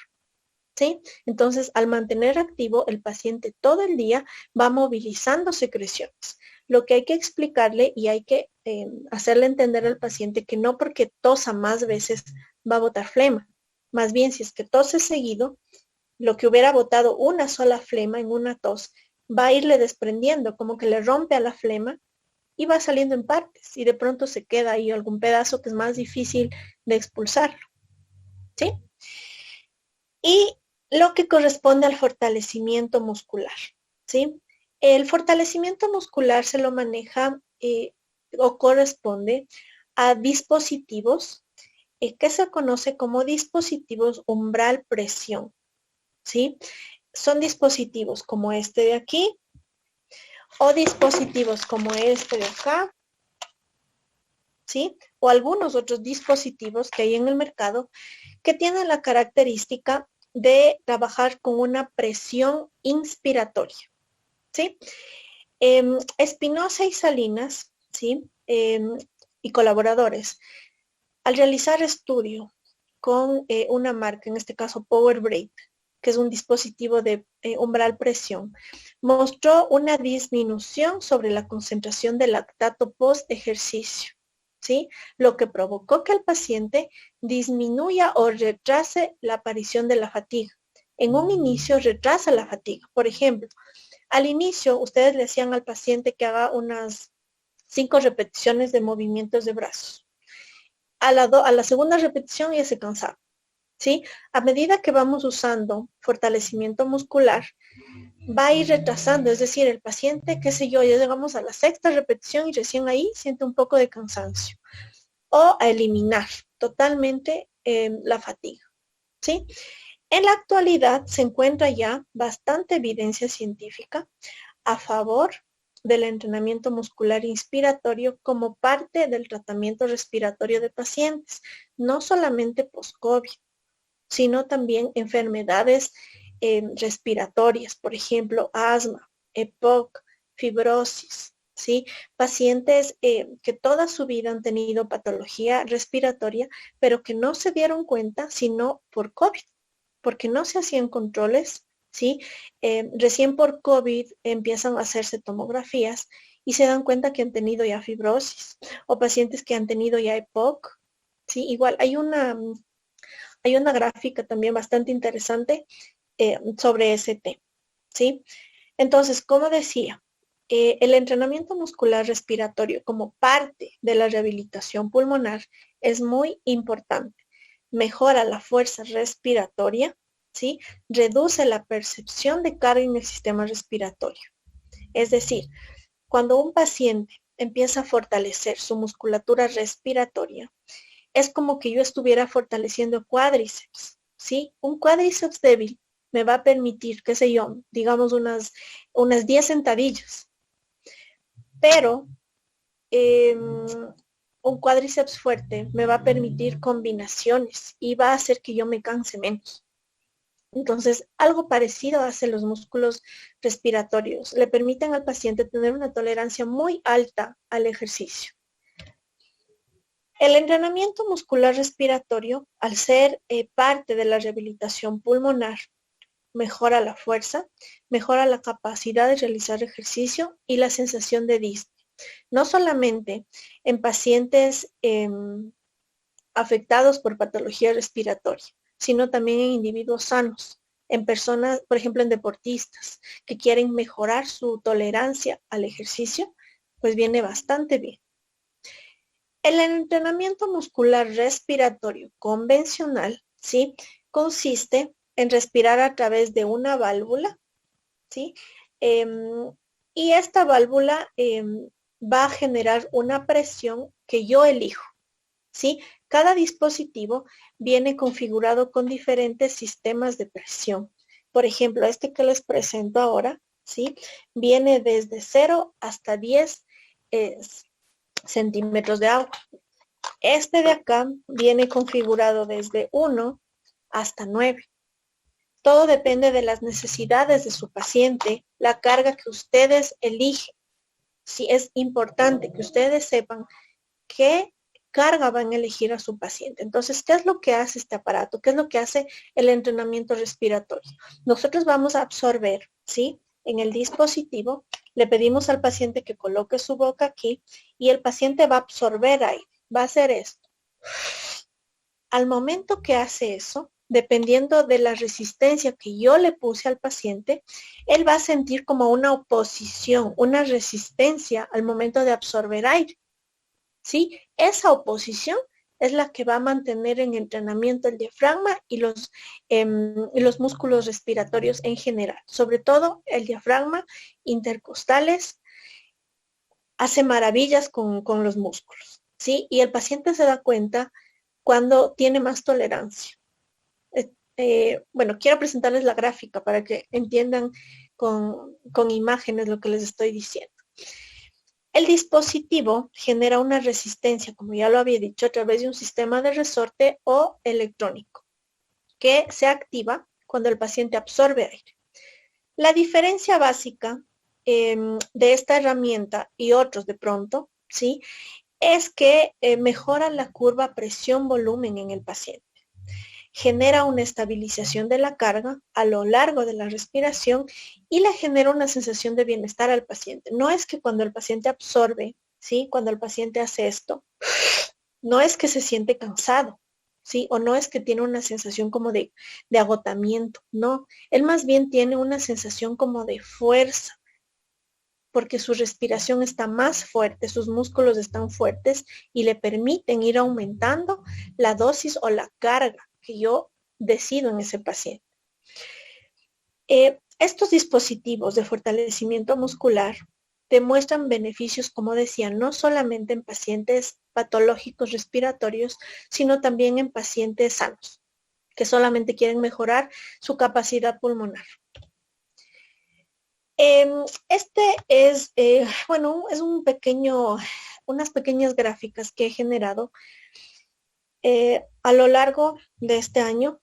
¿sí? Entonces, al mantener activo, el paciente todo el día va movilizando secreciones. Lo que hay que explicarle y hay que hacerle entender al paciente que no porque tosa más veces va a botar flema. Más bien, si es que tose seguido, lo que hubiera botado una sola flema en una tos, va a irle desprendiendo, como que le rompe a la flema y va saliendo en partes y de pronto se queda ahí algún pedazo que es más difícil de expulsarlo, ¿sí? Y lo que corresponde al fortalecimiento muscular, ¿sí? El fortalecimiento muscular se lo maneja o corresponde a dispositivos que se conoce como dispositivos umbral presión, ¿sí? Son dispositivos como este de aquí o dispositivos como este de acá, ¿sí? O algunos otros dispositivos que hay en el mercado que tienen la característica de trabajar con una presión inspiratoria, ¿sí? Espinosa y Salinas, ¿sí? Y colaboradores, al realizar estudio con una marca, en este caso Power Break, que es un dispositivo de umbral presión, mostró una disminución sobre la concentración de lactato post ejercicio, ¿sí? Lo que provocó que el paciente disminuya o retrase la aparición de la fatiga. En un inicio retrasa la fatiga. Por ejemplo, al inicio ustedes le decían al paciente que haga unas 5 repeticiones de movimientos de brazos. A la segunda repetición ya se cansaba, ¿sí? A medida que vamos usando fortalecimiento muscular, va a ir retrasando, es decir, el paciente, qué sé yo, ya llegamos a la sexta repetición y recién ahí siente un poco de cansancio. O a eliminar totalmente la fatiga, ¿sí? En la actualidad se encuentra ya bastante evidencia científica a favor del entrenamiento muscular inspiratorio como parte del tratamiento respiratorio de pacientes, no solamente post-COVID, sino también enfermedades respiratorias, por ejemplo, asma, EPOC, fibrosis, ¿sí? Pacientes que toda su vida han tenido patología respiratoria, pero que no se dieron cuenta sino por COVID, porque no se hacían controles, ¿sí? Recién por COVID empiezan a hacerse tomografías y se dan cuenta que han tenido ya fibrosis, o pacientes que han tenido ya EPOC, ¿sí? Igual hay una gráfica también bastante interesante sobre ese tema, ¿sí? Entonces, como decía, el entrenamiento muscular respiratorio como parte de la rehabilitación pulmonar es muy importante. Mejora la fuerza respiratoria, ¿sí? Reduce la percepción de carga en el sistema respiratorio. Es decir, cuando un paciente empieza a fortalecer su musculatura respiratoria, es como que yo estuviera fortaleciendo cuádriceps, ¿sí? Un cuádriceps débil me va a permitir, qué sé yo, digamos unas 10 sentadillas, pero un cuádriceps fuerte me va a permitir combinaciones y va a hacer que yo me canse menos. Entonces, algo parecido hacen los músculos respiratorios. Le permiten al paciente tener una tolerancia muy alta al ejercicio. El entrenamiento muscular respiratorio, al ser parte de la rehabilitación pulmonar, mejora la fuerza, mejora la capacidad de realizar ejercicio y la sensación de disney. No solamente en pacientes afectados por patología respiratoria, sino también en individuos sanos, en personas, por ejemplo, en deportistas que quieren mejorar su tolerancia al ejercicio, pues viene bastante bien. El entrenamiento muscular respiratorio convencional, ¿sí? Consiste en respirar a través de una válvula, ¿sí? Y esta válvula va a generar una presión que yo elijo, ¿sí? Cada dispositivo viene configurado con diferentes sistemas de presión. Por ejemplo, este que les presento ahora, ¿sí? Viene desde 0 hasta 10 centímetros de agua. Este de acá viene configurado desde 1 hasta 9. Todo depende de las necesidades de su paciente, la carga que ustedes eligen. Sí, es importante que ustedes sepan qué carga van a elegir a su paciente. Entonces, ¿qué es lo que hace este aparato? ¿Qué es lo que hace el entrenamiento respiratorio? Nosotros vamos a absorber, ¿sí? En el dispositivo, le pedimos al paciente que coloque su boca aquí y el paciente va a absorber aire. Va a hacer esto. Al momento que hace eso, dependiendo de la resistencia que yo le puse al paciente, él va a sentir como una oposición, una resistencia al momento de absorber aire. ¿Sí? Esa oposición es la que va a mantener en entrenamiento el diafragma y los músculos respiratorios en general. Sobre todo el diafragma, intercostales, hace maravillas con los músculos. ¿Sí? Y el paciente se da cuenta cuando tiene más tolerancia. Bueno, quiero presentarles la gráfica para que entiendan con imágenes lo que les estoy diciendo. El dispositivo genera una resistencia, como ya lo había dicho, a través de un sistema de resorte o electrónico, que se activa cuando el paciente absorbe aire. La diferencia básica de esta herramienta y otros de pronto, ¿sí? Es que mejora la curva presión-volumen en el paciente. Genera una estabilización de la carga a lo largo de la respiración y le genera una sensación de bienestar al paciente. No es que cuando el paciente absorbe, ¿sí? Cuando el paciente hace esto, no es que se siente cansado, ¿sí? O no es que tiene una sensación como de agotamiento, no. Él más bien tiene una sensación como de fuerza, porque su respiración está más fuerte, sus músculos están fuertes y le permiten ir aumentando la dosis o la carga que yo decido en ese paciente. Estos dispositivos de fortalecimiento muscular demuestran beneficios, como decía, no solamente en pacientes patológicos respiratorios, sino también en pacientes sanos, que solamente quieren mejorar su capacidad pulmonar. Este es, bueno, es unas pequeñas gráficas que he generado a lo largo de este año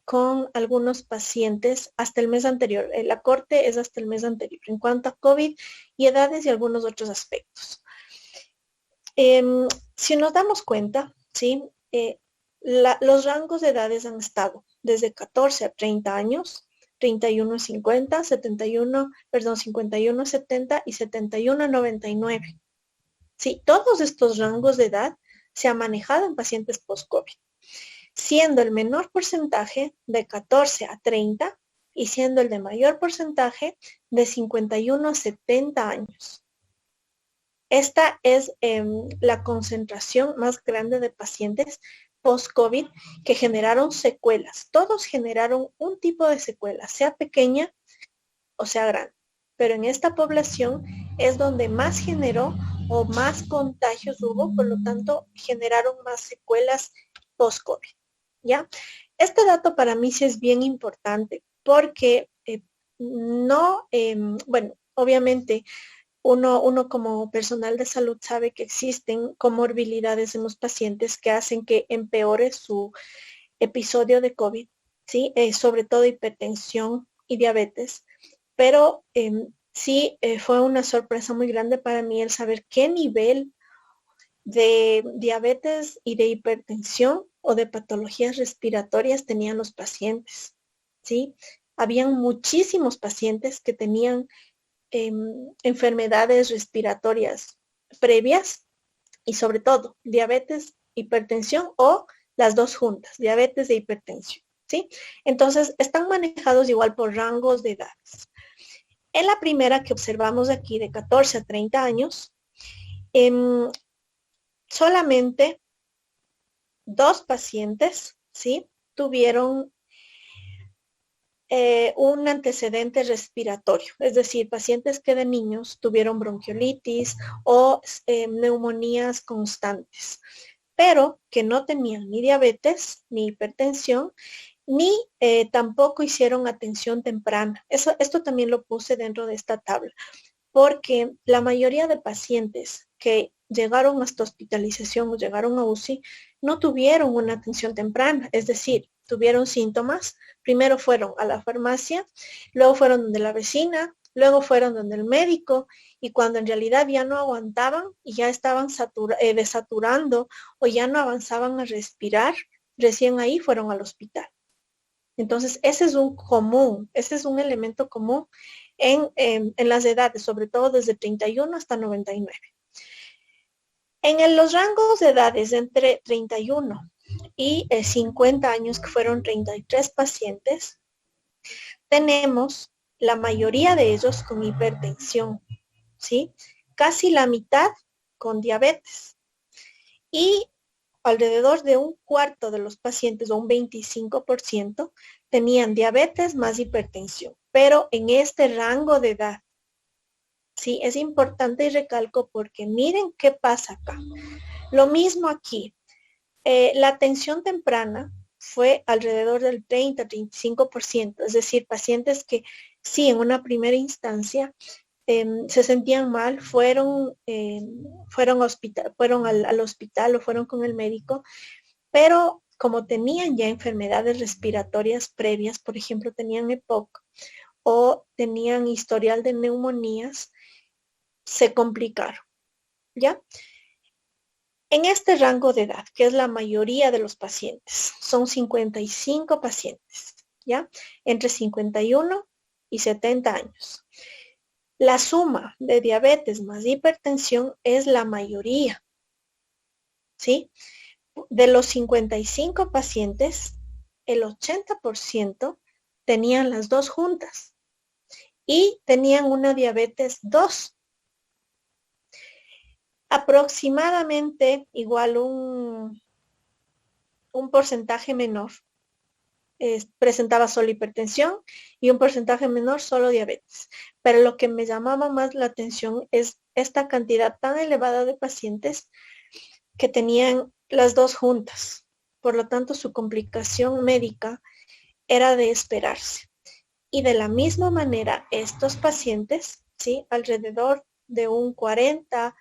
con algunos pacientes hasta el mes anterior. La corte es hasta el mes anterior en cuanto a COVID y edades y algunos otros aspectos. Si nos damos cuenta, ¿sí? Los rangos de edades han estado desde 14 a 30 años, 31 a 50, 71, perdón, 51 a 70 y 71 a 99. Sí, todos estos rangos de edad se han manejado en pacientes post-COVID, siendo el menor porcentaje de 14 a 30 y siendo el de mayor porcentaje de 51 a 70 años. Esta es la concentración más grande de pacientes post-COVID que generaron secuelas. Todos generaron un tipo de secuela, sea pequeña o sea grande. Pero en esta población es donde más generó o más contagios hubo, por lo tanto generaron más secuelas post-COVID. ¿Ya? Este dato para mí sí es bien importante porque bueno, obviamente uno como personal de salud sabe que existen comorbilidades en los pacientes que hacen que empeore su episodio de COVID, ¿sí? Sobre todo hipertensión y diabetes, pero sí fue una sorpresa muy grande para mí el saber qué nivel de diabetes y de hipertensión o de patologías respiratorias tenían los pacientes, ¿sí? Habían muchísimos pacientes que tenían enfermedades respiratorias previas y sobre todo diabetes, hipertensión o las dos juntas, diabetes e hipertensión, ¿sí? Entonces, están manejados igual por rangos de edades. En la primera que observamos aquí de 14 a 30 años, solamente 2 pacientes, ¿sí? Tuvieron un antecedente respiratorio, es decir, pacientes que de niños tuvieron bronquiolitis o neumonías constantes, pero que no tenían ni diabetes, ni hipertensión, ni tampoco hicieron atención temprana. Esto también lo puse dentro de esta tabla, porque la mayoría de pacientes que llegaron hasta hospitalización o llegaron a UCI no tuvieron una atención temprana, es decir, tuvieron síntomas, primero fueron a la farmacia, luego fueron donde la vecina, luego fueron donde el médico y cuando en realidad ya no aguantaban y ya estaban desaturando o ya no avanzaban a respirar, recién ahí fueron al hospital. Entonces, ese es un elemento común en las edades, sobre todo desde 31 hasta 99. Los rangos de edades entre 31 y 50 años, que fueron 33 pacientes, tenemos la mayoría de ellos con hipertensión, ¿sí? Casi la mitad con diabetes. Y alrededor de un cuarto de los pacientes, o un 25%, tenían diabetes más hipertensión. Pero en este rango de edad, sí, es importante y recalco porque miren qué pasa acá. Lo mismo aquí. La atención temprana fue alrededor del 30-35%, es decir, pacientes que sí, en una primera instancia se sentían mal, fueron al hospital o fueron con el médico, pero como tenían ya enfermedades respiratorias previas, por ejemplo, tenían EPOC o tenían historial de neumonías, se complicaron, ¿ya? En este rango de edad, que es la mayoría de los pacientes, son 55 pacientes, ¿ya? Entre 51 y 70 años. La suma de diabetes más hipertensión es la mayoría, ¿sí? De los 55 pacientes, el 80% tenían las dos juntas y tenían una diabetes 2. Aproximadamente igual un porcentaje menor presentaba solo hipertensión y un porcentaje menor solo diabetes. Pero lo que me llamaba más la atención es esta cantidad tan elevada de pacientes que tenían las dos juntas. Por lo tanto, su complicación médica era de esperarse. Y de la misma manera, estos pacientes, ¿sí? Alrededor de un 40%,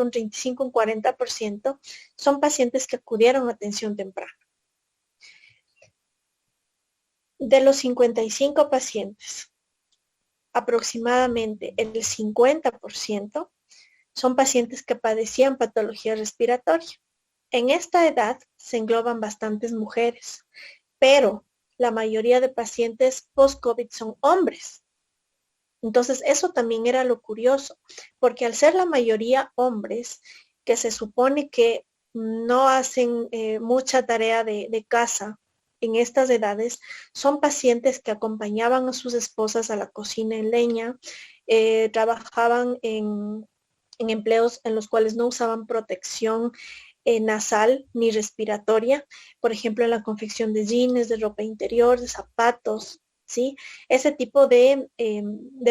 un 35, un 40%, son pacientes que acudieron a atención temprana. De los 55 pacientes, aproximadamente el 50% son pacientes que padecían patología respiratoria. En esta edad se engloban bastantes mujeres, pero la mayoría de pacientes post-COVID son hombres. Entonces, eso también era lo curioso, porque al ser la mayoría hombres, que se supone que no hacen mucha tarea de casa en estas edades, son pacientes que acompañaban a sus esposas a la cocina en leña, trabajaban en empleos en los cuales no usaban protección nasal ni respiratoria, por ejemplo, en la confección de jeans, de ropa interior, de zapatos, ¿sí? Ese tipo de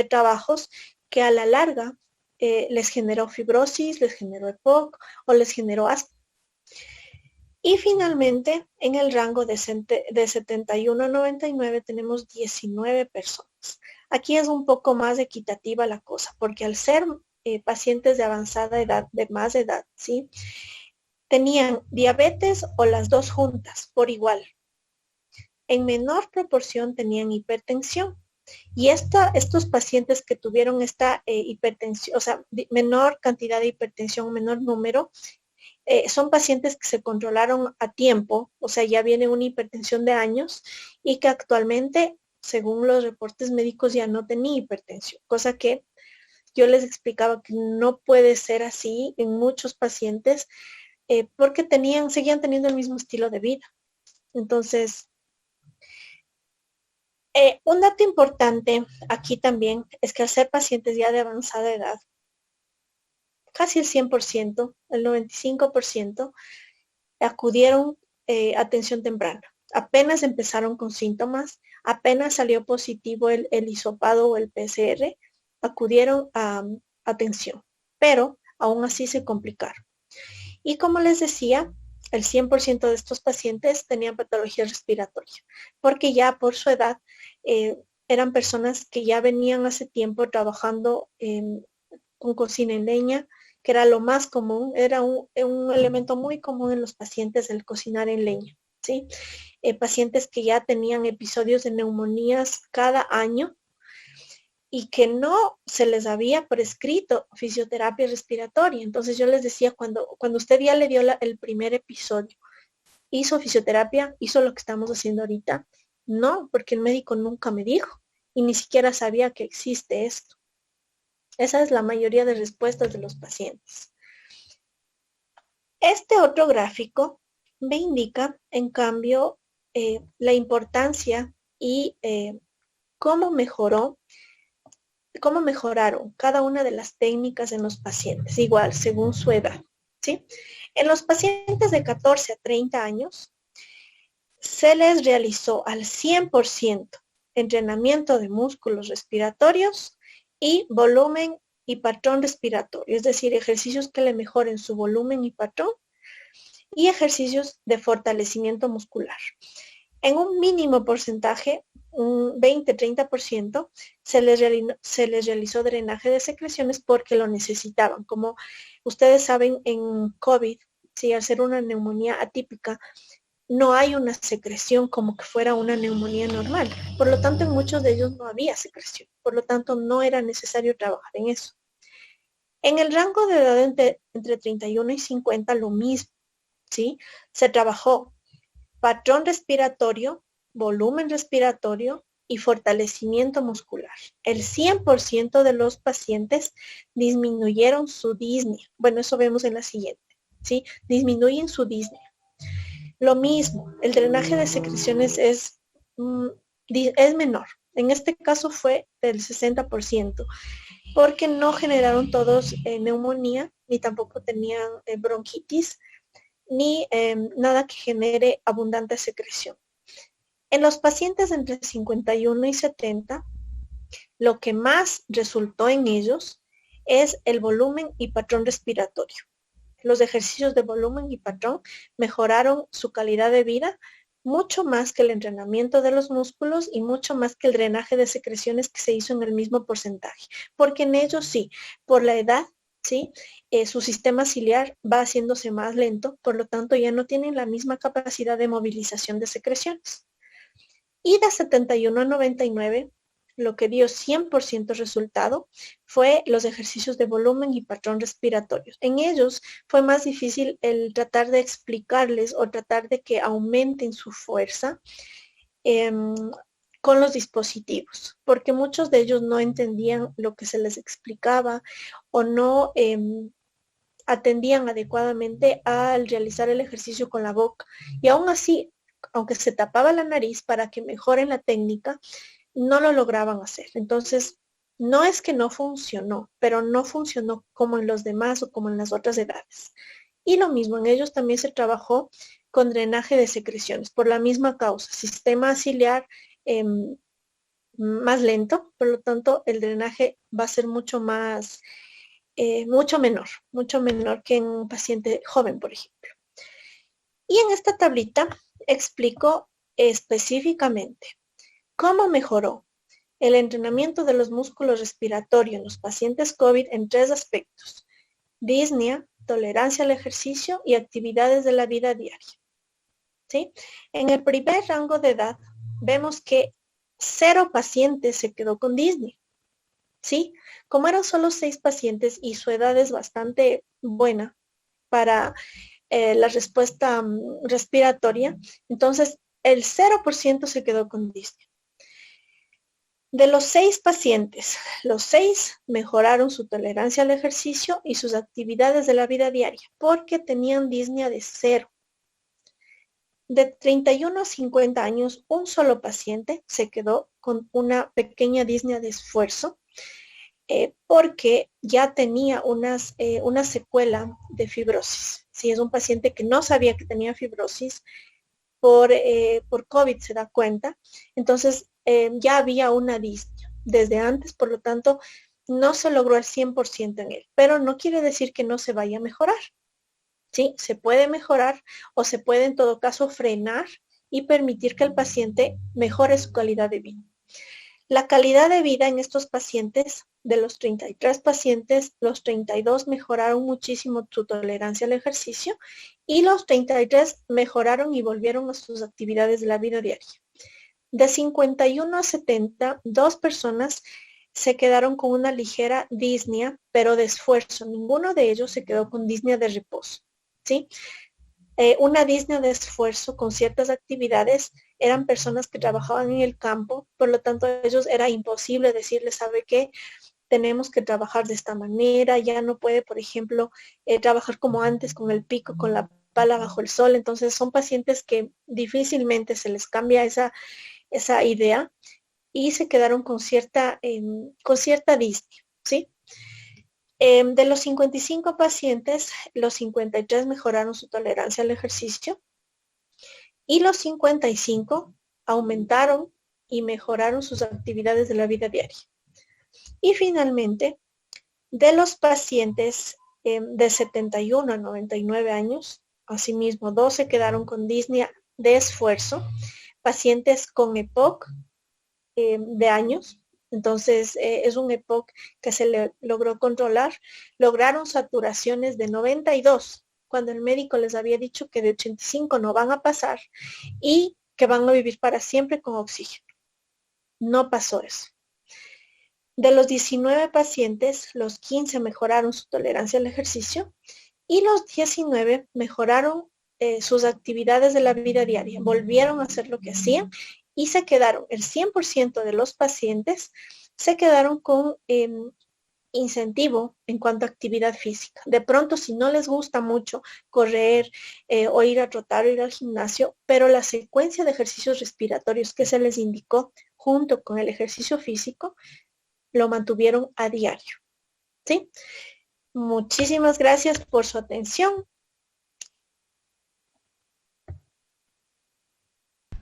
trabajos que a la larga les generó fibrosis, les generó EPOC o les generó asma. Y finalmente, en el rango de 71 a 99 tenemos 19 personas. Aquí es un poco más equitativa la cosa, porque al ser pacientes de avanzada edad, de más edad, ¿sí? Tenían diabetes o las dos juntas por igual. En menor proporción tenían hipertensión. Y estos pacientes que tuvieron esta hipertensión, o sea, menor cantidad de hipertensión, menor número, son pacientes que se controlaron a tiempo, o sea, ya viene una hipertensión de años y que actualmente, según los reportes médicos, ya no tenía hipertensión, cosa que yo les explicaba que no puede ser así en muchos pacientes porque seguían teniendo el mismo estilo de vida. Entonces, un dato importante aquí también es que al ser pacientes ya de avanzada edad, casi el 100%, el 95%, acudieron a atención temprana. Apenas empezaron con síntomas, apenas salió positivo el hisopado o el PCR, acudieron a atención, pero aún así se complicaron. Y como les decía, el 100% de estos pacientes tenían patología respiratoria, porque ya por su edad eran personas que ya venían hace tiempo trabajando con cocina en leña, que era lo más común, era un elemento muy común en los pacientes del cocinar en leña, ¿sí? Pacientes que ya tenían episodios de neumonías cada año y que no se les había prescrito fisioterapia respiratoria. Entonces yo les decía, cuando usted ya le dio el primer episodio, ¿hizo fisioterapia? ¿Hizo lo que estamos haciendo ahorita? No, porque el médico nunca me dijo y ni siquiera sabía que existe esto. Esa es la mayoría de respuestas de los pacientes. Este otro gráfico me indica, en cambio, la importancia y cómo mejoraron cada una de las técnicas en los pacientes, igual, según su edad, ¿sí? En los pacientes de 14 a 30 años, se les realizó al 100% entrenamiento de músculos respiratorios y volumen y patrón respiratorio, es decir, ejercicios que le mejoren su volumen y patrón y ejercicios de fortalecimiento muscular. En un mínimo porcentaje, un 20-30%, se les realizó drenaje de secreciones porque lo necesitaban. Como ustedes saben, en COVID, si al ser una neumonía atípica, no hay una secreción como que fuera una neumonía normal. Por lo tanto, en muchos de ellos no había secreción. Por lo tanto, no era necesario trabajar en eso. En el rango de edad entre 31 y 50, lo mismo, ¿sí? Se trabajó patrón respiratorio, volumen respiratorio y fortalecimiento muscular. El 100% de los pacientes disminuyeron su disnea. Bueno, eso vemos en la siguiente, ¿sí? Disminuyen su disnea. Lo mismo, el drenaje de secreciones es menor. En este caso fue del 60%, porque no generaron todos neumonía, ni tampoco tenían bronquitis, ni nada que genere abundante secreción. En los pacientes entre 51 y 70, lo que más resultó en ellos es el volumen y patrón respiratorio. Los ejercicios de volumen y patrón mejoraron su calidad de vida mucho más que el entrenamiento de los músculos y mucho más que el drenaje de secreciones que se hizo en el mismo porcentaje. Porque en ellos sí, por la edad, ¿sí? Su sistema ciliar va haciéndose más lento, por lo tanto ya no tienen la misma capacidad de movilización de secreciones. Y de 71 a 99, lo que dio 100% resultado fue los ejercicios de volumen y patrón respiratorios. En ellos fue más difícil el tratar de explicarles o tratar de que aumenten su fuerza con los dispositivos, porque muchos de ellos no entendían lo que se les explicaba o no atendían adecuadamente al realizar el ejercicio con la boca. Y aún así, aunque se tapaba la nariz para que mejoren la técnica, no lo lograban hacer. Entonces, no es que no funcionó, pero no funcionó como en los demás o como en las otras edades. Y lo mismo, en ellos también se trabajó con drenaje de secreciones, por la misma causa, sistema ciliar más lento, por lo tanto el drenaje va a ser mucho mucho menor que en un paciente joven, por ejemplo. Y en esta tablita explico específicamente cómo mejoró el entrenamiento de los músculos respiratorios en los pacientes COVID en 3 aspectos: disnea, tolerancia al ejercicio y actividades de la vida diaria. ¿Sí? En el primer rango de edad vemos que 0 pacientes se quedó con disnea. ¿Sí? Como eran solo 6 pacientes y su edad es bastante buena para la respuesta respiratoria, entonces el 0% se quedó con disnea. De los 6 pacientes, los 6 mejoraron su tolerancia al ejercicio y sus actividades de la vida diaria porque tenían disnea de 0. De 31 a 50 años, un solo paciente se quedó con una pequeña disnea de esfuerzo porque ya tenía una secuela de fibrosis. Si es un paciente que no sabía que tenía fibrosis, por COVID se da cuenta, entonces ya había una disnea desde antes, por lo tanto, no se logró el 100% en él, pero no quiere decir que no se vaya a mejorar. Sí, se puede mejorar o se puede en todo caso frenar y permitir que el paciente mejore su calidad de vida. La calidad de vida en estos pacientes, de los 33 pacientes, los 32 mejoraron muchísimo su tolerancia al ejercicio y los 33 mejoraron y volvieron a sus actividades de la vida diaria. De 51 a 70, 2 personas se quedaron con una ligera disnea, pero de esfuerzo. Ninguno de ellos se quedó con disnea de reposo. ¿Sí? Una disnea de esfuerzo con ciertas actividades eran personas que trabajaban en el campo, por lo tanto a ellos era imposible decirles, ¿sabe qué? Tenemos que trabajar de esta manera, ya no puede, por ejemplo, trabajar como antes con el pico, con la pala bajo el sol. Entonces son pacientes que difícilmente se les cambia esa idea y se quedaron con cierta disnea, ¿sí? De los 55 pacientes, los 53 mejoraron su tolerancia al ejercicio y los 55 aumentaron y mejoraron sus actividades de la vida diaria. Y finalmente, de los pacientes de 71 a 99 años, asimismo, 2 se quedaron con disnea de esfuerzo, pacientes con EPOC de años. Entonces, es un EPOC que se le logró controlar. Lograron saturaciones de 92, cuando el médico les había dicho que de 85 no van a pasar y que van a vivir para siempre con oxígeno. No pasó eso. De los 19 pacientes, los 15 mejoraron su tolerancia al ejercicio y los 19 mejoraron sus actividades de la vida diaria. Volvieron a hacer lo que hacían y se quedaron, el 100% de los pacientes se quedaron con incentivo en cuanto a actividad física. De pronto, si no les gusta mucho correr o ir a trotar o ir al gimnasio, pero la secuencia de ejercicios respiratorios que se les indicó junto con el ejercicio físico, lo mantuvieron a diario. ¿Sí? Muchísimas gracias por su atención.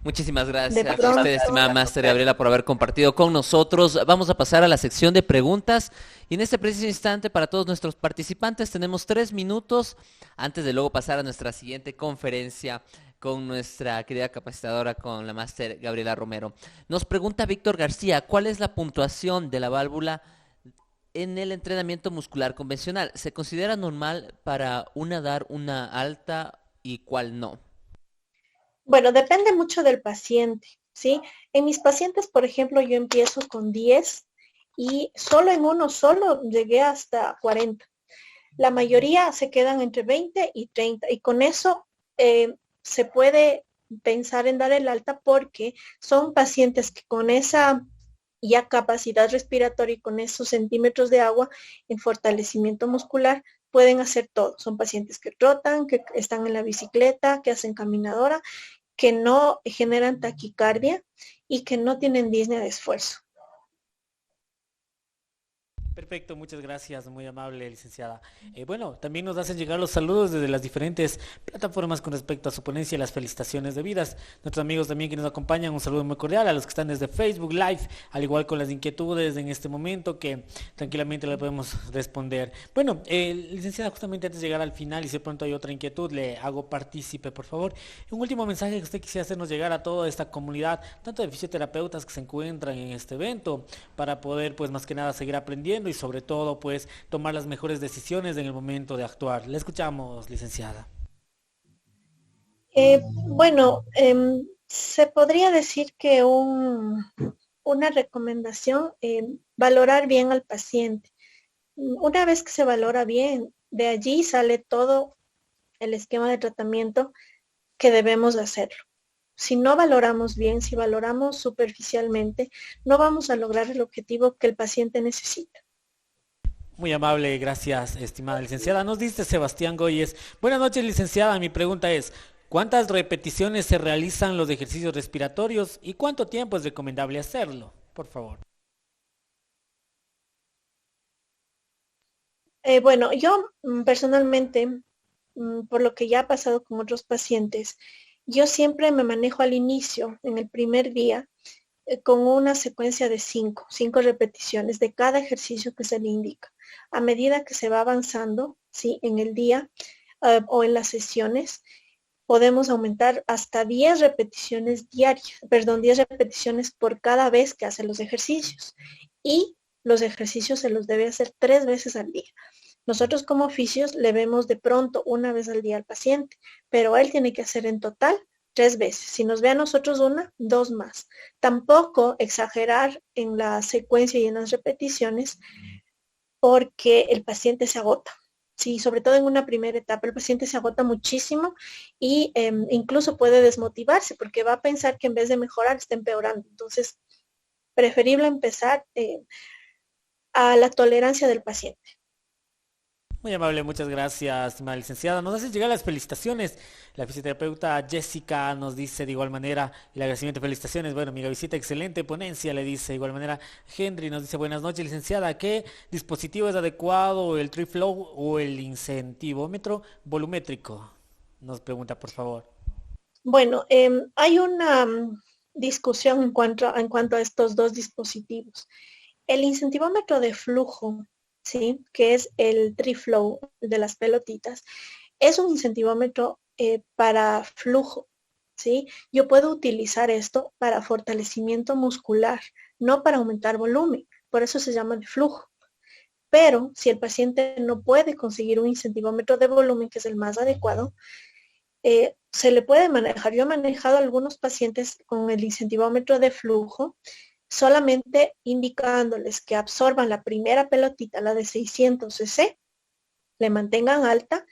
Muchísimas De gracias a pronto, usted, estimada Máster Gabriela, por haber compartido con nosotros. Vamos a pasar a la sección de preguntas y en este preciso instante para todos nuestros participantes tenemos 3 minutos antes de luego pasar a nuestra siguiente conferencia con nuestra querida capacitadora, con la Máster Gabriela Romero. Nos pregunta Víctor García, ¿cuál es la puntuación de la válvula en el entrenamiento muscular convencional? ¿Se considera normal para una dar una alta y cuál no? bueno, depende mucho del paciente, ¿sí? En mis pacientes, por ejemplo, yo empiezo con 10 y solo en uno solo llegué hasta 40. La mayoría se quedan entre 20 y 30 y con eso se puede pensar en dar el alta porque son pacientes que con esa ya capacidad respiratoria y con esos centímetros de agua en fortalecimiento muscular pueden hacer todo. Son pacientes que trotan, que están en la bicicleta, que hacen caminadora, que no generan taquicardia y que no tienen disnea de esfuerzo. Perfecto, muchas gracias, muy amable licenciada. Bueno, también nos hacen llegar los saludos desde las diferentes plataformas con respecto a su ponencia y las felicitaciones debidas. Nuestros amigos también que nos acompañan, un saludo muy cordial a los que están desde Facebook Live, al igual con las inquietudes en este momento que tranquilamente le podemos responder. Bueno, licenciada, justamente antes de llegar al final y si de pronto hay otra inquietud, le hago partícipe, por favor. Un último mensaje que usted quisiera hacernos llegar a toda esta comunidad, tanto de fisioterapeutas que se encuentran en este evento, para poder, pues, más que nada seguir aprendiendo y sobre todo pues tomar las mejores decisiones en el momento de actuar. Le escuchamos, licenciada. Bueno, se podría decir que una recomendación, valorar bien al paciente. Una vez que se valora bien, de allí sale todo el esquema de tratamiento que debemos hacerlo. Si no valoramos bien, si valoramos superficialmente, no vamos a lograr el objetivo que el paciente necesita. Muy amable, gracias, estimada licenciada. Nos dice Sebastián Goyes. Buenas noches, licenciada. Mi pregunta es, ¿cuántas repeticiones se realizan los ejercicios respiratorios y cuánto tiempo es recomendable hacerlo? Por favor. Bueno, yo personalmente, por lo que ya ha pasado con otros pacientes, yo siempre me manejo al inicio, en el primer día, con una secuencia de cinco repeticiones de cada ejercicio que se le indica. A medida que se va avanzando, ¿sí? En el día o en las sesiones, podemos aumentar hasta 10 repeticiones diarias, perdón, 10 repeticiones por cada vez que hace los ejercicios. Y los ejercicios se los debe hacer 3 veces al día. Nosotros como oficios le vemos de pronto una vez al día al paciente, pero él tiene que hacer en total 3 veces. Si nos ve a nosotros una, 2 más. Tampoco exagerar en la secuencia y en las repeticiones porque el paciente se agota. Sí, sobre todo en una primera etapa, el paciente se agota muchísimo y incluso puede desmotivarse porque va a pensar que en vez de mejorar está empeorando. Entonces, preferible empezar a la tolerancia del paciente. Muy amable, muchas gracias, estimada licenciada. Nos hace llegar las felicitaciones. La fisioterapeuta Jessica nos dice de igual manera el agradecimiento, felicitaciones. Bueno, amiga visita, excelente ponencia, le dice de igual manera. Henry nos dice buenas noches, licenciada. ¿Qué dispositivo es adecuado, el TreeFlow o el incentivómetro volumétrico? Nos pregunta, por favor. Bueno, hay una discusión en cuanto a estos dos dispositivos. El incentivómetro de flujo, ¿sí? Que es el TreeFlow de las pelotitas, es un incentivómetro para flujo, ¿sí? Yo puedo utilizar esto para fortalecimiento muscular, no para aumentar volumen. Por eso se llama de flujo. Pero si el paciente no puede conseguir un incentivómetro de volumen, que es el más adecuado, se le puede manejar. Yo he manejado a algunos pacientes con el incentivómetro de flujo, solamente indicándoles que absorban la primera pelotita, la de 600 cc, le mantengan alta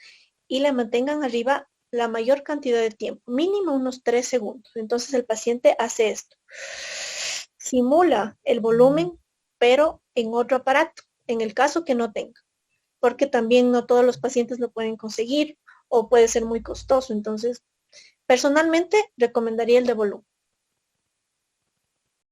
y le mantengan arriba la mayor cantidad de tiempo, mínimo unos 3 segundos. Entonces el paciente hace esto. Simula el volumen, pero en otro aparato, en el caso que no tenga, porque también no todos los pacientes lo pueden conseguir o puede ser muy costoso. Entonces, personalmente recomendaría el de volumen.